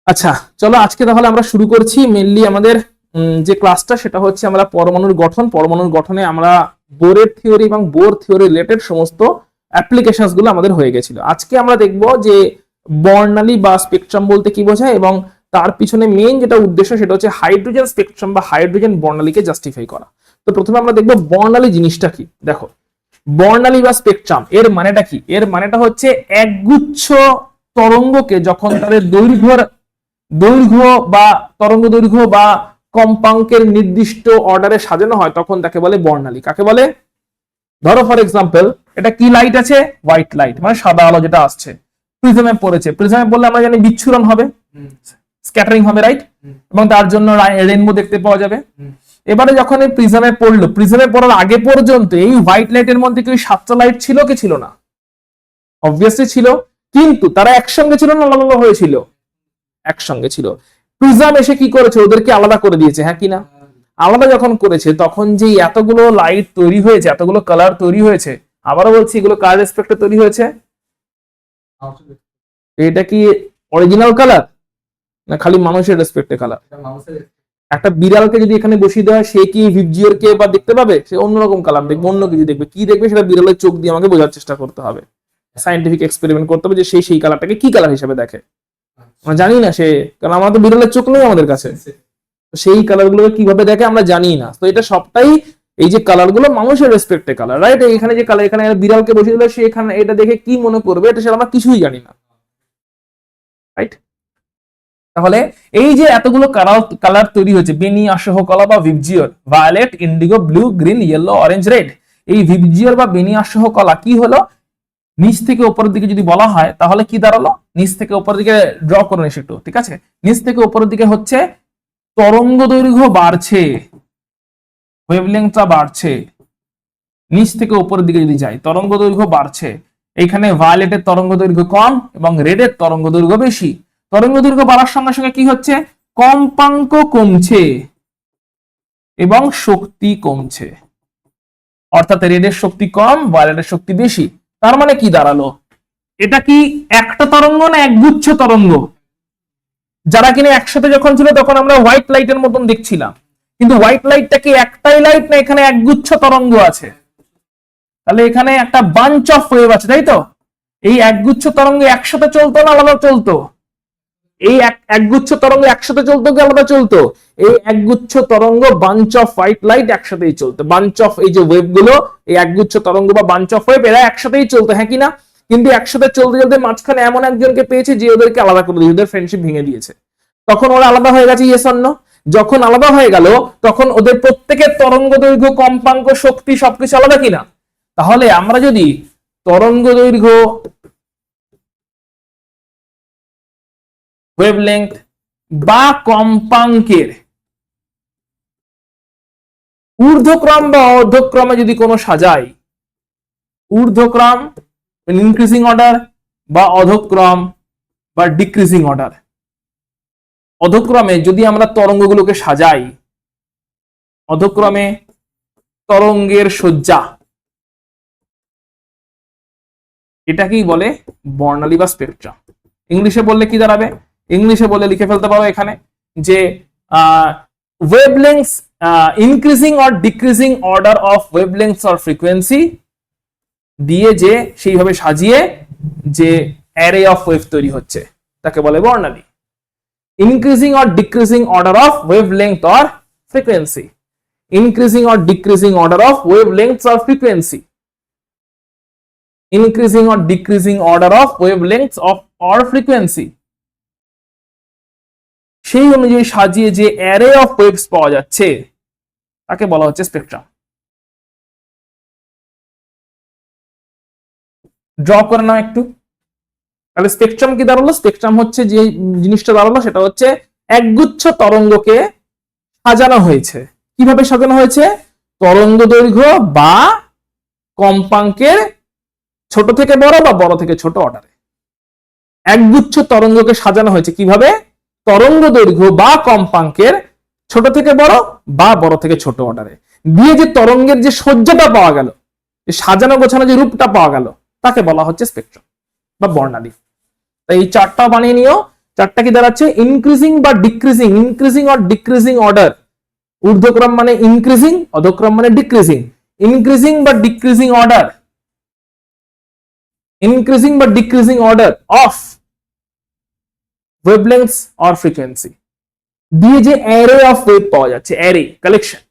আচ্ছা, চলো আজকে তাহলে আমরা শুরু করছি। মেনলি আমাদের যে ক্লাসটা সেটা হচ্ছে আমরা পরমাণুর গঠনে আমরা বোরের থিওরি এবং বোর থিওরি রিলেটেড সমস্ত অ্যাপ্লিকেশনস গুলো আমাদের হয়ে গেছিল। আজকে আমরা দেখব যে বর্ণালী বা স্পেকট্রাম বলতে কি বোঝায় এবং তার পিছনে মেইন যেটা উদ্দেশ্য সেটা হচ্ছে হাইড্রোজেন স্পেকট্রাম বা হাইড্রোজেন বর্ণালীকে জাস্টিফাই করা। তো প্রথমে আমরা দেখব বর্ণালী জিনিসটা কি। দেখো, বর্ণালী বা স্পেকট্রাম এর মানেটা কি? এর মানেটা হচ্ছে একগুচ্ছ তরঙ্গকে যখন তাদের দৈর্ঘ্য বা তরঙ্গ দৈর্ঘ্য বা কম্পাঙ্কের নির্দিষ্ট অর্ডারে সাজানো হয় তখন তাকে বলে বর্ণালী। কাকে বলে? ধরো ফর এক্সাম্পল, এটা কি লাইট আছে? হোয়াইট লাইট, মানে সাদা আলো যেটা আসছে। প্রিজমে পড়েছে, প্রিজমে পড়লে আমরা জানি বিচ্ছুরণ হবে, স্ক্যাটারিং হবে, রাইট? এবং তার জন্য রেইনবো দেখতে পাওয়া যাবে। এবারে যখন এই প্রিজমে পড়লো, প্রিজমে পড়ার আগে পর্যন্ত এই হোয়াইট লাইটের মধ্যে কি ওই সাতটা লাইট ছিল কি ছিল না? অবভিয়াসলি ছিল, কিন্তু তারা একসঙ্গে ছিল না আলাদা হয়েছিল? একসঙ্গে ছিল। প্রিজম এসে কি করেছে? ওদেরকে আলাদা করে দিয়েছে, হ্যাঁ কি না? আলাদা যখন করেছে তখন যে এতগুলো লাইট তৈরি হয়েছে, এতগুলো কালার তৈরি হয়েছে, আবারও বলছি এগুলো কার রেসপেক্টে তৈরি হয়েছে? এটা কি অরিজিনাল কালার না খালি মানুষের রেসপেক্টে কালার? একটা বিড়ালকে যদি এখানে বসিয়ে দেওয়া, সে কি ভিবজিওর কে বা দেখতে পাবে? সে অন্যরকম কালার দেখবে, অন্য কিছু দেখবে। কি দেখবে সেটা বিড়ালের চোখ দিয়ে আমাকে বোঝার চেষ্টা করতে হবে, সাইন্টিফিক এক্সপেরিমেন্ট করতে হবে যে সেই কালারটাকে কি কালার হিসেবে দেখে। আমরা জানি না সে, কারণ আমরা তো বিড়ালের চোখ নেই আমাদের কাছে, সেই কালার গুলো কিভাবে দেখে আমরা জানি না। তো এটা সবটাই, এই যে কালার গুলো মানুষের রেসপেক্টে কালার, রাইট? এখানে যে কালার, এখানে বিড়ালকে বসিয়ে দিলে সে এখানে এটা দেখে কি মনে করবে, এটা সেটা আমরা কিছুই জানি না, রাইট? তাহলে এই যে এতগুলো কালার তৈরি হয়েছে, বেনি আসহ কলা বা VIBGYOR, violet, indigo, blue, green, yellow, orange, red, এই ভিবজিওর বা বেনি আসহ কলা কি হলো? নিচ থেকে উপরের দিকে যদি বলা হয় তাহলে কি দাঁড়ালো? নিচ থেকে উপরের দিকে ড্র করে নিস একটু, ঠিক আছে? নিচ থেকে উপরের দিকে হচ্ছে তরঙ্গ দৈর্ঘ্য বাড়ছে, ওয়েভলেংথটা বাড়ছে। নিচ থেকে উপরের দিকে যদি যাই, তরঙ্গ দৈর্ঘ্য বাড়ছে। এইখানে ভায়োলেটের তরঙ্গ দৈর্ঘ্য কম এবং রেডের তরঙ্গ দৈর্ঘ্য বেশি। তরঙ্গ দৈর্ঘ্য বাড়ার সঙ্গে সঙ্গে কি হচ্ছে? কম্পাঙ্ক কমছে এবং শক্তি কমছে, অর্থাৎ রেডের শক্তি কম, ভায়োলেটের শক্তি বেশি। তার মানে কি দাঁড়ালো? এটা কি একটা তরঙ্গ না একগুচ্ছ তরঙ্গ? যারা কিনা একসাথে যখন ছিল তখন আমরা হোয়াইট লাইটের মতন দেখছিলাম, কিন্তু হোয়াইট লাইটটা কি একটাই লাইট না এখানে একগুচ্ছ তরঙ্গ আছে? তাহলে এখানে একটা বাঞ্চ অফ ওয়েভ আছে, তাই তো? এই একগুচ্ছ তরঙ্গ একসাথে চলতো না আলাদা চলতো? এই একগুচ্ছ তরঙ্গ একসাথে চলতো কি আলাদা চলতো? এই একগুচ্ছ তরঙ্গ, বাঞ্চ অফ হোয়াইট লাইট একসাথেই চলতো। বাঞ্চ অফ এই যে ওয়েভ গুলো, এই একগুচ্ছ তরঙ্গ বা বাঞ্চ অফ ওয়েভ, এরা একসাথেই চলতো, হ্যাঁ কি না? কিন্তু একসাথে চলতে চলতে মাঝখানে এমন একজনকে পেয়েছে যে ওদেরকে আলাদা করে দিয়েছে, ওদের ফ্রেন্ডশিপ ভেঙে দিয়েছে। তখন ওরা আলাদা হয়ে গেছে, ইয়েস অর নো? যখন আলাদা হয়ে গেল তখন ওদের প্রত্যেকের তরঙ্গ দৈর্ঘ্য, কম্পাঙ্ক, শক্তি সবকিছু আলাদা কিনা? তাহলে আমরা যদি তরঙ্গ দৈর্ঘ্য, ওয়েভলেংথ বা কম্পাঙ্কের ঊর্ধ্বক্রম বা অর্ধক্রমে যদি কোনো সাজাই, ঊর্ধ্বক্রম ইনক্রিজিং অর্ডার বা অধক্রম বা ডিক্রিজিং অর্ডার, অধক্রমে যদি আমরা তরঙ্গগুলোকে সাজাই, অধক্রমে তরঙ্গের সজ্জা, এটাকেই বলে বর্ণালী বা স্পেকট্রাম। ইংলিশে বললে কি দাঁড়াবে? ইংলিশে বলে লিখে ফেলতে পারো এখানে যে wavelengths, increasing or decreasing order of wavelengths or frequency দিয়ে যে সেইভাবে সাজিয়ে যে অ্যারে অফ ওয়েভ তৈরি হচ্ছে তাকে বলে বর্ণালী। Increasing or decreasing order of wavelength or frequency, increasing or decreasing order of wavelengths or frequency, increasing or decreasing order of wavelengths of or frequency, সেই অনুযায়ী সাজিয়ে যে অ্যারে অফ ওয়েভস পাওয়া যাচ্ছে তাকে বলা হচ্ছে স্পেকট্রাম। ড্র করে নাও একটু। তাহলে স্পেকট্রাম কি দাঁড়ালো? স্পেকট্রাম হচ্ছে যে জিনিসটা দাঁড়ালো সেটা হচ্ছে একগুচ্ছ তরঙ্গকে সাজানো হয়েছে। কিভাবে সাজানো হয়েছে? তরঙ্গ দৈর্ঘ্য বা কম্পাঙ্কের ছোট থেকে বড় বা বড় থেকে ছোট অর্ডারে একগুচ্ছ তরঙ্গকে সাজানো হয়েছে। কিভাবে? তরঙ্গ দৈর্ঘ্য বা কম্পাঙ্কের ছোট থেকে বড় বা বড় থেকে ছোট অর্ডারে দিয়ে যে তরঙ্গের যে সজ্জাটা পাওয়া গেল, যে সাজানো গোছানো যে রূপটা পাওয়া গেল, তাকে বলা হচ্ছে স্পেকট্রাম বা বর্ণালী। তাই এই চারটা বানিয়ে নিও। চারটা কি দাঁড়াচ্ছে? ইনক্রিজিং বা decreasing, increasing or decreasing order. ঊর্ধ্বক্রম মানে ইনক্রিজিং, অধক্রম মানে ডিক্রিজিং। ইনক্রিজিং বা ডিক্রিজিং অর্ডার, ইনক্রিজিং বা decreasing order of wavelengths or frequency দিয়ে যে অ্যারে অফ ওয়েভ পাওয়া যাচ্ছে, অ্যারে কালেকশন,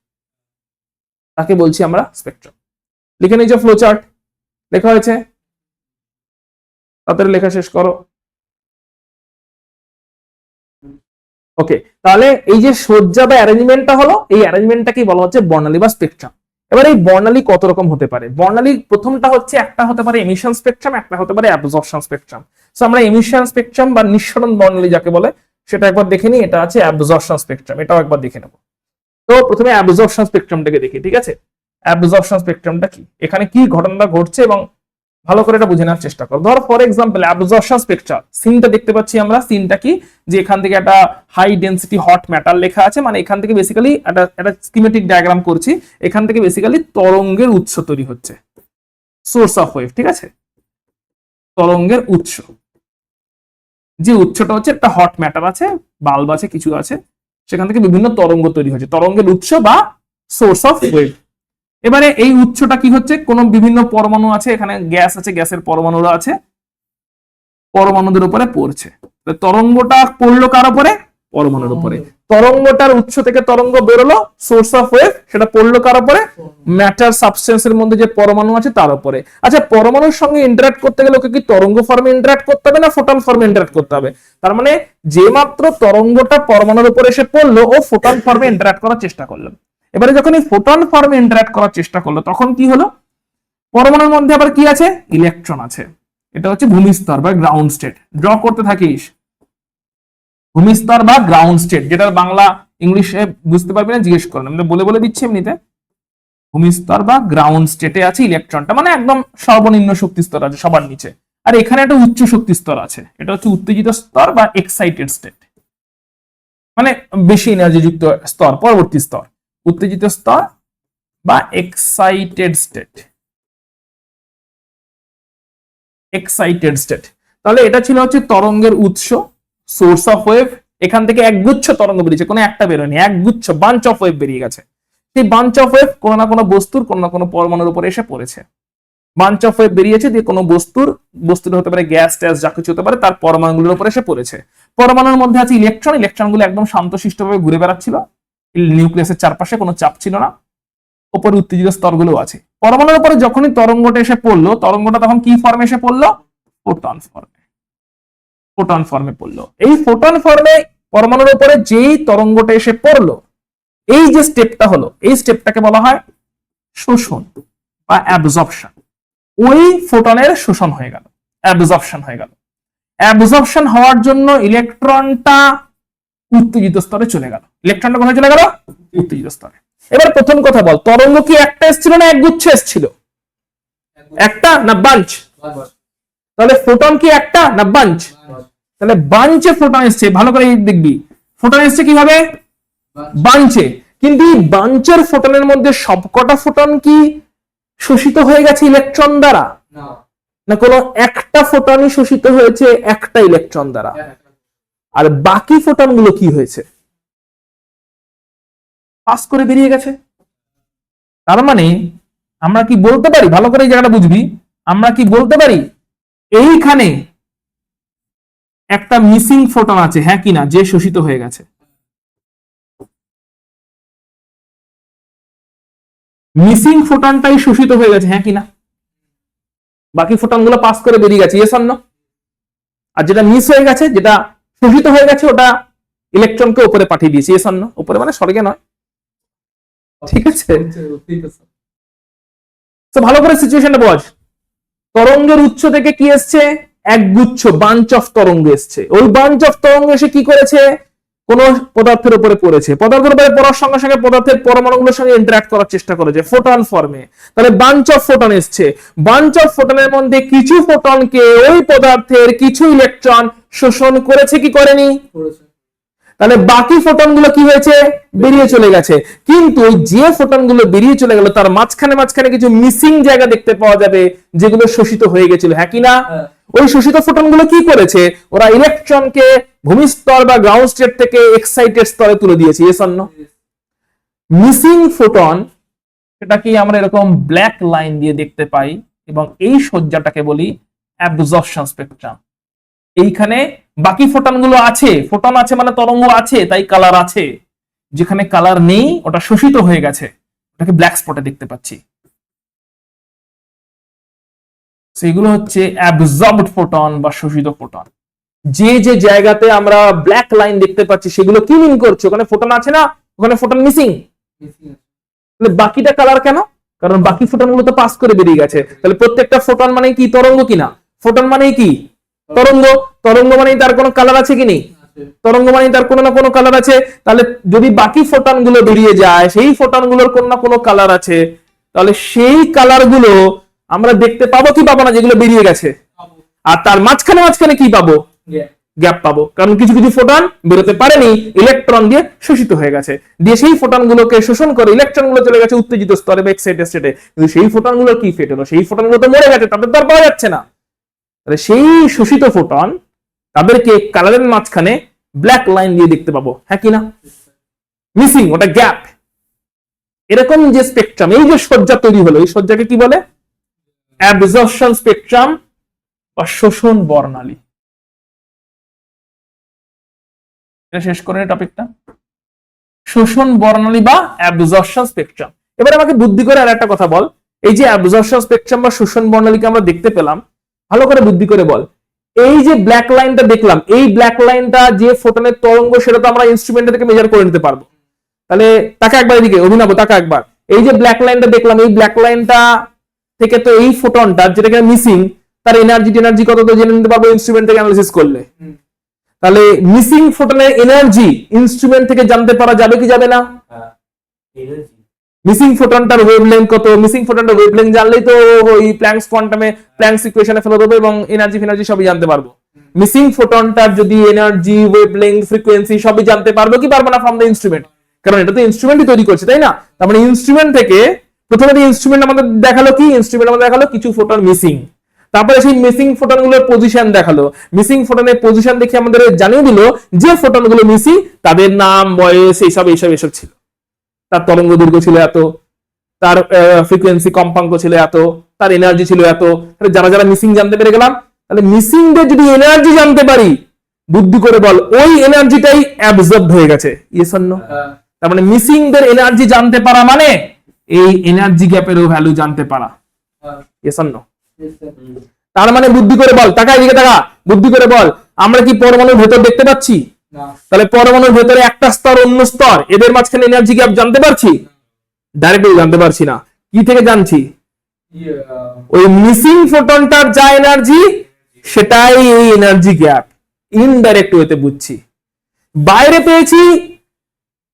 তাকে বলছি আমরা স্পেকট্রাম। লিখে নিয়েছো ফ্লো চার্ট, লেখা হয়েছে, তাড়াতাড়ি লেখা শেষ করো। ওকে, তাহলে এই যে সজ্জা বা অ্যারেঞ্জমেন্টটা হলো, এই অ্যারেঞ্জমেন্টটা কি বলা হচ্ছে? বর্ণালী বা স্পেকট্রাম। এবার এই বর্ণালী কত রকম হতে পারে? বর্ণালী প্রথমটা হচ্ছে, একটা হতে পারে এমিশন স্পেকট্রাম, একটা হতে পারে অ্যাবজর্পশন স্পেকট্রাম। সো আমরা এমিশন স্পেকট্রাম বা নিঃসরণ বর্ণালী যাকে বলে সেটা একবার দেখে নিই। এটা আছে অ্যাবজর্পশন স্পেকট্রাম, এটাও একবার দেখে নেব। তো প্রথমে অ্যাবজর্পশন স্পেকট্রামটাকে দেখি, ঠিক আছে? অ্যাবজর্পশন স্পেকট্রামটা কি, এখানে কি ঘটনাটা ঘটছে এবং ভালো করে এটা বুঝে নেওয়ার চেষ্টা করো। ধর ফর এক্সাম্পল অ্যাবজর্পশন স্পেকট্রাম, সিনটা দেখতে পাচ্ছি আমরা। সিনটা কি, যে এখান থেকে একটা হাই ডেনসিটি হট ম্যাটার লেখা আছে, মানে এখান থেকে বেসিক্যালি একটা স্কিমেটিক ডায়াগ্রাম করছি। এখান থেকে বেসিক্যালি তরঙ্গের উৎস তৈরি হচ্ছে, সোর্স অফ ওয়েভ, ঠিক আছে? তরঙ্গের উৎস, যে উৎসটা হচ্ছে একটা হট ম্যাটার আছে, বাল্ব আছে, কিছু আছে, সেখান থেকে বিভিন্ন তরঙ্গ তৈরি হচ্ছে, তরঙ্গের উৎস বা সোর্স অফ ওয়েভ। এবারে এই উৎসটা কি হচ্ছে? কোন বিভিন্ন পরমাণু আছে, এখানে গ্যাস আছে, গ্যাসের পরমাণুরা আছে, পরমাণুদের উপরে পড়ছে। তরঙ্গটা পড়লো কার উপরে? পরমাণুর উপরে। তরঙ্গটার উৎস থেকে তরঙ্গ বেরোলো, সোর্স অফ ওয়েভ, সেটা পড়লো কার উপরে? ম্যাটার সাবস্টেন্সের মধ্যে যে পরমাণু আছে তার উপরে। আচ্ছা, পরমাণুর সঙ্গে ইন্টারঅ্যাক্ট করতে গেলে ওকে কি তরঙ্গ ফর্মে ইন্টারঅ্যাক্ট করতে হবে না ফোটন ফর্মে ইন্টারঅ্যাক্ট করতে হবে? তার মানে যে মাত্র তরঙ্গটা পরমাণুর উপরে এসে পড়লো, ও ফোটন ফর্মে ইন্টারঅ্যাক্ট করার চেষ্টা করলো। এবারে যখন এই ফোটন ফর্মে ইন্টারঅ্যাক্ট করার চেষ্টা করলো, তখন কি হলো? পরমাণুর মধ্যে আবার কি আছে? ইলেকট্রন আছে। এটা হচ্ছে ভূমিস্তর বা গ্রাউন্ড স্টেট। ড্র করতে থাকিস ভূমিস্তর বা গ্রাউন্ড স্টেট, যেটার বাংলা ইংলিশে বুঝতে পারবি না, জিজ্ঞেস করলাম, আমি বলে বলে দিচ্ছি এমনিতে। ভূমিস্তর বা গ্রাউন্ড স্টেটে আছে ইলেকট্রনটা, মানে একদম সর্বনিম্ন শক্তি স্তর আছে, সবার নিচে। আর এখানে একটা উচ্চ শক্তি স্তর আছে, এটা হচ্ছে উত্তেজিত স্তর বা এক্সাইটেড স্টেট, মানে বেশি এনার্জি যুক্ত স্তর, পরবর্তী স্তর, উত্তেজিত স্তর বা এক্সাইটেড স্টেট। Excited state. তাহলে এটা ছিল হচ্ছে তরঙ্গের উৎস, সোর্স অফ ওয়েভ। এখান থেকে একগুচ্ছ তরঙ্গ বেরিয়েছে, কোনো একটা বেরোয়নি, একগুচ্ছ বাঞ্চ অফ ওয়েভ বেরিয়ে গেছে। সেই বাঞ্চ অফ ওয়েভ কোনো না কোনো বস্তুর, কোনো না কোনো পরমাণুর উপরে এসে পড়েছে। বাঞ্চ অফ ওয়েভ বেরিয়েছে, দিয়ে কোনো বস্তুর হতে পারে গ্যাস ট্যাস যা কিছু হতে পারে, তার পরমাণুগুলোর উপরে এসে পড়েছে। পরমাণুর মধ্যে আছে ইলেকট্রন, ইলেকট্রনগুলো একদম শান্তশিষ্টভাবে ঘুরে বেড়াচ্ছিল, নিউক্লিয়াসের চারপাশে কোনো চাপ ছিল না। উপরে উত্তেজিত স্তরগুলো আছে। পরমাণুর উপরে যখনই তরঙ্গটা এসে পড়লো, তরঙ্গটা তখন কি ফর্মে এসে পড়লো? ফোটন ফর্মে। ফোটন ফর্মে পড়লো। এই ফোটন ফর্মে পরমাণুর উপরে যেই তরঙ্গটা এসে পড়লো, এই যে স্টেপটা হলো, এই স্টেপটাকে বলা হয় শোষণ বা অ্যাবজর্পশন। ওই ফোটনের শোষণ হয়ে গেল, অ্যাবজর্পশন হয়ে গেল। অ্যাবজর্পশন হওয়ার জন্য ইলেকট্রনটা উত্তেজিত স্তরে চলে গেল। ইলেকট্রনটা কোথায় চলে গেল? উত্তেজিত স্তরে। এবার প্রথম কথা বল, তরঙ্গ কি একটা এসেছিল না একগুচ্ছ এসেছিল? একটা না বাঞ্চ? তাহলে ফোটন কি একটা না বাঞ্চ? তাহলে বাঞ্চে ফোটন এসছে, ভালো করে দেখবি। ফোটন এসছে কিভাবে? বাঞ্চে। কিন্তু এই বাঞ্চের ফোটনের মধ্যে সবকটা ফোটন কি শোষিত হয়ে গেছে ইলেকট্রন দ্বারা? না, কোনো একটা ফোটনই শোষিত হয়েছে একটা ইলেকট্রন দ্বারা। আর বাকি ফোটন গুলো কি হয়েছে? পাস করে বেরিয়ে গেছে। তার মানে আমরা কি বলতে পারি, ভালো করে এই জায়গাটা বুঝবি, আমরা কি বলতে পারি এইখানে একটা মিসিং ফোটন আছে, হ্যাঁ কিনা, যে শোষিত হয়ে গেছে? মিসিং ফোটনটাই শোষিত হয়ে গেছে, হ্যাঁ কিনা? বাকি ফোটন গুলো পাস করে বেরিয়ে গেছে, ইয়েস অর নো? আর যেটা মিস হয়ে গেছে, যেটা শোষিত হয়ে গেছে, ওটা ইলেকট্রনকে উপরে পাঠিয়ে দিয়েছে, ইয়েস অর নো? উপরে মানে স্বর্গে নয়, ঠিক আছে? তো ভালো করে সিচুয়েশনটা বোঝ। তরঙ্গের উৎস থেকে কি এসছে? একগুচ্ছ বাঞ্চ অফ তরঙ্গ এসছে। ওই বাঞ্চ অফ তরঙ্গ এসে কি করেছে? কোন পদার্থের উপরে পড়েছে। পদার্থের উপরে পড়ার সঙ্গে সঙ্গে পদার্থের পরমাণুগুলোর সঙ্গে ইন্টারঅ্যাক্ট করার চেষ্টা করেছে ফোটন ফর্মে। তাহলে বাঞ্চ অফ ফোটন এসছে। বাঞ্চ অফ ফোটনের মধ্যে কিছু ফোটনকে ওই পদার্থের কিছু ইলেকট্রন শোষণ করেছে কি করেনি? তাহলে বাকি ফোটনগুলো কি হয়েছে? বেরিয়ে চলে গেছে। কিন্তু যে ফোটনগুলো বেরিয়ে চলে গেল, তার মাঝখানে মাঝখানে কিছু মিসিং জায়গা দেখতে পাওয়া যাবে, যেগুলো শোষিত হয়ে গেছিল, হ্যাঁ কি না? ওই শোষিত ফোটনগুলো কি করেছে? ওরা ইলেকট্রনকে ভূমিস্তর বা গ্রাউন্ড স্টেট থেকে এক্সাইটেড স্তরে তুলে দিয়েছি, yes or no? Missing photon সেটা কি আমরা এরকম ব্ল্যাক লাইন দিয়ে দেখতে পাই, এবং এই সজ্জাটাকে বলি অ্যাবজর্পশন স্পেকট্রাম। এইখানে বাকি ফোটনগুলো আছে, ফোটন আছে মানে তরঙ্গ আছে, তাই কালার আছে। যেখানে কালার নেই ওটা শোষিত হয়ে গেছে, ওটাকে ব্ল্যাক স্পটে দেখতে পাচ্ছি। সেগুলো হচ্ছে অ্যাবজর্বড ফোটন বা শোষিত ফোটন। যে যে জায়গাতে আমরা ব্ল্যাক লাইন দেখতে পাচ্ছি সেগুলো কি মিন করছে? ওখানে ফোটন আছে না, ওখানে ফোটন মিসিং। বাকিটা কালার কেন? কারণ বাকি ফোটন গুলো তো পাস করে বেরিয়ে গেছে। তাহলে প্রত্যেকটা ফোটন মানে কি তরঙ্গ কিনা? ফোটন মানে কি তরঙ্গ। তরঙ্গ মানে তার কোনো কালার আছে কি নেই? তরঙ্গ মানে তার কোনো না কোনো কালার আছে। তাহলে যদি বাকি ফোটন গুলো বেরিয়ে যায়, সেই ফোটন গুলোর কোনো না কোনো কালার আছে, তাহলে সেই কালার গুলো আমরা দেখতে পাবো কি পাবো না যেগুলো বেরিয়ে গেছে? আর তার মাঝখানে মাঝখানে কি পাবো? গ্যাপ পাবো। কারণ কিছু কিছু ফোটন বেরোতে পারেনি, ইলেকট্রন দিয়ে শোষিত হয়ে গেছে, দিয়ে সেই ফোটন গুলোকে শোষণ করে ইলেকট্রন গুলো চলে গেছে উত্তেজিত স্তরে বা এক্সাইটেড স্টেটে। কিন্তু সেই ফোটন গুলো কি ফেট হলো? সেই ফোটন গুলো তো মরে গেছে, তাদের তো আর পাওয়া যাচ্ছে না। তাহলে সেই শোষিত ফোটন তাদেরকে কালারের মাঝখানে ব্ল্যাক লাইন দিয়ে দেখতে পাবো, হ্যাঁ কিনা? মিসিং, ওটা গ্যাপ। এরকম যে স্পেকট্রাম, এই যে সজ্জা তৈরি হলো, এই সজ্জাকে কি বলে? অ্যাবজর্পশন স্পেকট্রাম বা শোষণ বর্ণালী। এটা শেষ করে টপিকটা, শোষণ বর্ণালী বা অ্যাবজর্পশন স্পেকট্রাম। এবার আমাকে বুদ্ধি করে আর একটা কথা বল, এই যে অ্যাবজর্পশন স্পেকট্রাম বা শোষণ বর্ণালীকে আমরা দেখতে পেলাম, ভালো করে বুদ্ধি করে বল, এই যে ব্ল্যাক লাইনটা দেখলাম, এই ব্ল্যাক লাইনটা যে ফোটনের তরঙ্গ সেটা তো আমরা ইনস্ট্রুমেন্ট থেকে মেজার করে নিতে পারবো। তাহলে তাকে একবার এদিকে, অভিনব তাকে একবার, এই যে ব্ল্যাক লাইনটা দেখলাম, এই ব্ল্যাক লাইনটা থেকে তো এই ফোটনটা যেটাকে মিসিং, তার এনার্জি কত তো জেনে নিতে পারবো ইনস্ট্রুমেন্ট থেকে অ্যানালিসিস করলে। তাহলে মিসিং ফোটনের এনার্জি ইনস্ট্রুমেন্ট থেকে জানতে পারা যাবে কি যাবে না? মিসিং ফোটনটার ওয়েভলেংথ কত, মিসিং ফোটনটার ওয়েভলেংথ জানলেই তো ওই প্ল্যাঙ্কস কোয়ান্টামে প্ল্যাঙ্কস ইকুয়েশনে ফেলে দেবো এবং এনার্জি সবই জানতে পারবো। মিসিং ফোটনটার যদি এনার্জি, ওয়েভলেংথ, ফ্রিকোয়েন্সি সবই জানতে পারবো কি পারবো না ফ্রম দ্য ইনস্ট্রুমেন্ট? কারণ এটা তো ইনস্ট্রুমেন্টই তৈরি করছে, তাই না? তার মানে ইনস্ট্রুমেন্ট থেকে প্রথমে ইনস্ট্রুমেন্ট আমাদের দেখালো কি? ইনস্ট্রুমেন্ট আমাদের দেখালো কিছু ফোটন মিসিং, তারপরে সেই মিসিং ফোটন গুলোর পজিশন দেখালো, মিসিং ফোটনের পজিশন দেখে আমাদের জানিয়ে দিল যে ফোটন গুলো মিসিং তাদের নাম, বয়স, এইসব ছিল, তার তরঙ্গ দৈর্ঘ্য ছিল এত, তার ফ্রিকোয়েন্সি কম্পাঙ্ক ছিল এত, তার এনার্জি ছিল এত। যারা যারা মিসিং জানতে পেরে গেলাম, তাহলে মিসিং দের যদি এনার্জি জানতে পারি, বুদ্ধি করে বল ওই এনার্জিটাই অ্যাবজর্ব হয়ে গেছে, ইয়েস অর নো? তার মানে মিসিং দের এনার্জি জানতে পারা মানে এই এনার্জি গ্যাপেরও ভ্যালু জানতে পারা, ইয়েস অর নো? তার মানে বুদ্ধি করে বল, টাকা এদিকে টাকা, বুদ্ধি করে বল, আমরা কি পরমাণুর ভেতর দেখতে পাচ্ছি? তাহলে পরমাণুর ভেতরে একটা স্তর অন্য স্তর, এদের মাঝখানে এনার্জি গ্যাপ জানতে পারছি? ডাইরেক্টলি জানতে পারছি না। কি থেকে জানছি? ওই মিসিং ফোটনটার যা এনার্জি সেটাই এই এনার্জি গ্যাপ, ইনডাইরেক্ট ওয়েতে বুঝছি। বাইরে পেয়েছি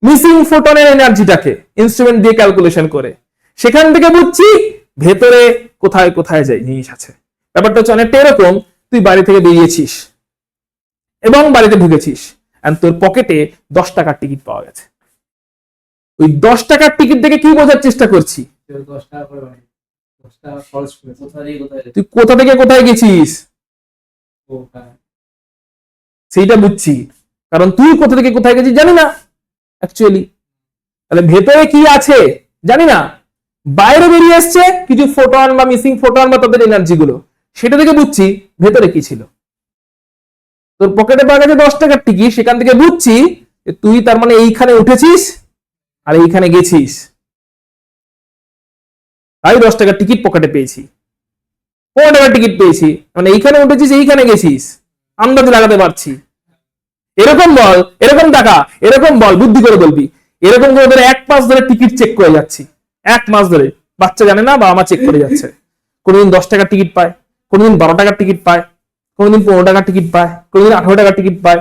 মিসিং ফোটনের এনার্জিটাকে ইনস্ট্রুমেন্ট দিয়ে ক্যালকুলেশন করে, সেখান থেকে বুঝছি ভেতরে কোথায় কোথায় যাই জিনিস আছে। ব্যাপারটা হচ্ছে অনেকটা এরকম, তুই বাড়ি থেকে বেরিয়েছিস এবং বাড়িতে ঢুকেছিস, এন্ড তোর পকেটে 10 টাকার টিকিট পাওয়া গেছে। ওই 10 টাকার টিকিট থেকে কি বোঝার চেষ্টা করছি? তুই কোথা থেকে কোথায় গেছিস সেইটা বুঝছি, কারণ তুই কোথা থেকে কোথায় গেছিস জানি না অ্যাকচুয়ালি। তাহলে ভেতরে কি আছে জানি না, বাইরে বেরিয়ে আসছে কিছু ফোটন বা মিসিং ফোটন বা তাদের এনার্জি গুলো, সেটা থেকে বুঝছি ভেতরে কি ছিল। তোর পকেটে পাওয়া গেছে 10 টাকার টিকিট, সেখান থেকে বুঝছি তুই তার মানে এইখানে উঠেছিস আর এইখানে গেছিস, তাই 10 টাকার টিকিট পকেটে পেয়েছি। 15 টাকার টিকিট পেয়েছি, মানে এইখানে উঠেছিস এইখানে গেছিস, আন্দাজ লাগাতে পারছি। এরকম বল, এরকম টাকা, এরকম বল, বুদ্ধি করে বলবি। এরকম করে ধরে 1 মাস ধরে টিকিট চেক করে যাচ্ছি, 1 মাস ধরে, বাচ্চা জানে না বাবা মা চেক করে যাচ্ছে। কোনদিন 10 টাকার টিকিট পায়, কোনদিন 12 টাকার টিকিট পায়, কোনদিন 15 টাকার টিকিট পায়, কোনদিন 18 টাকার টিকিট পায়।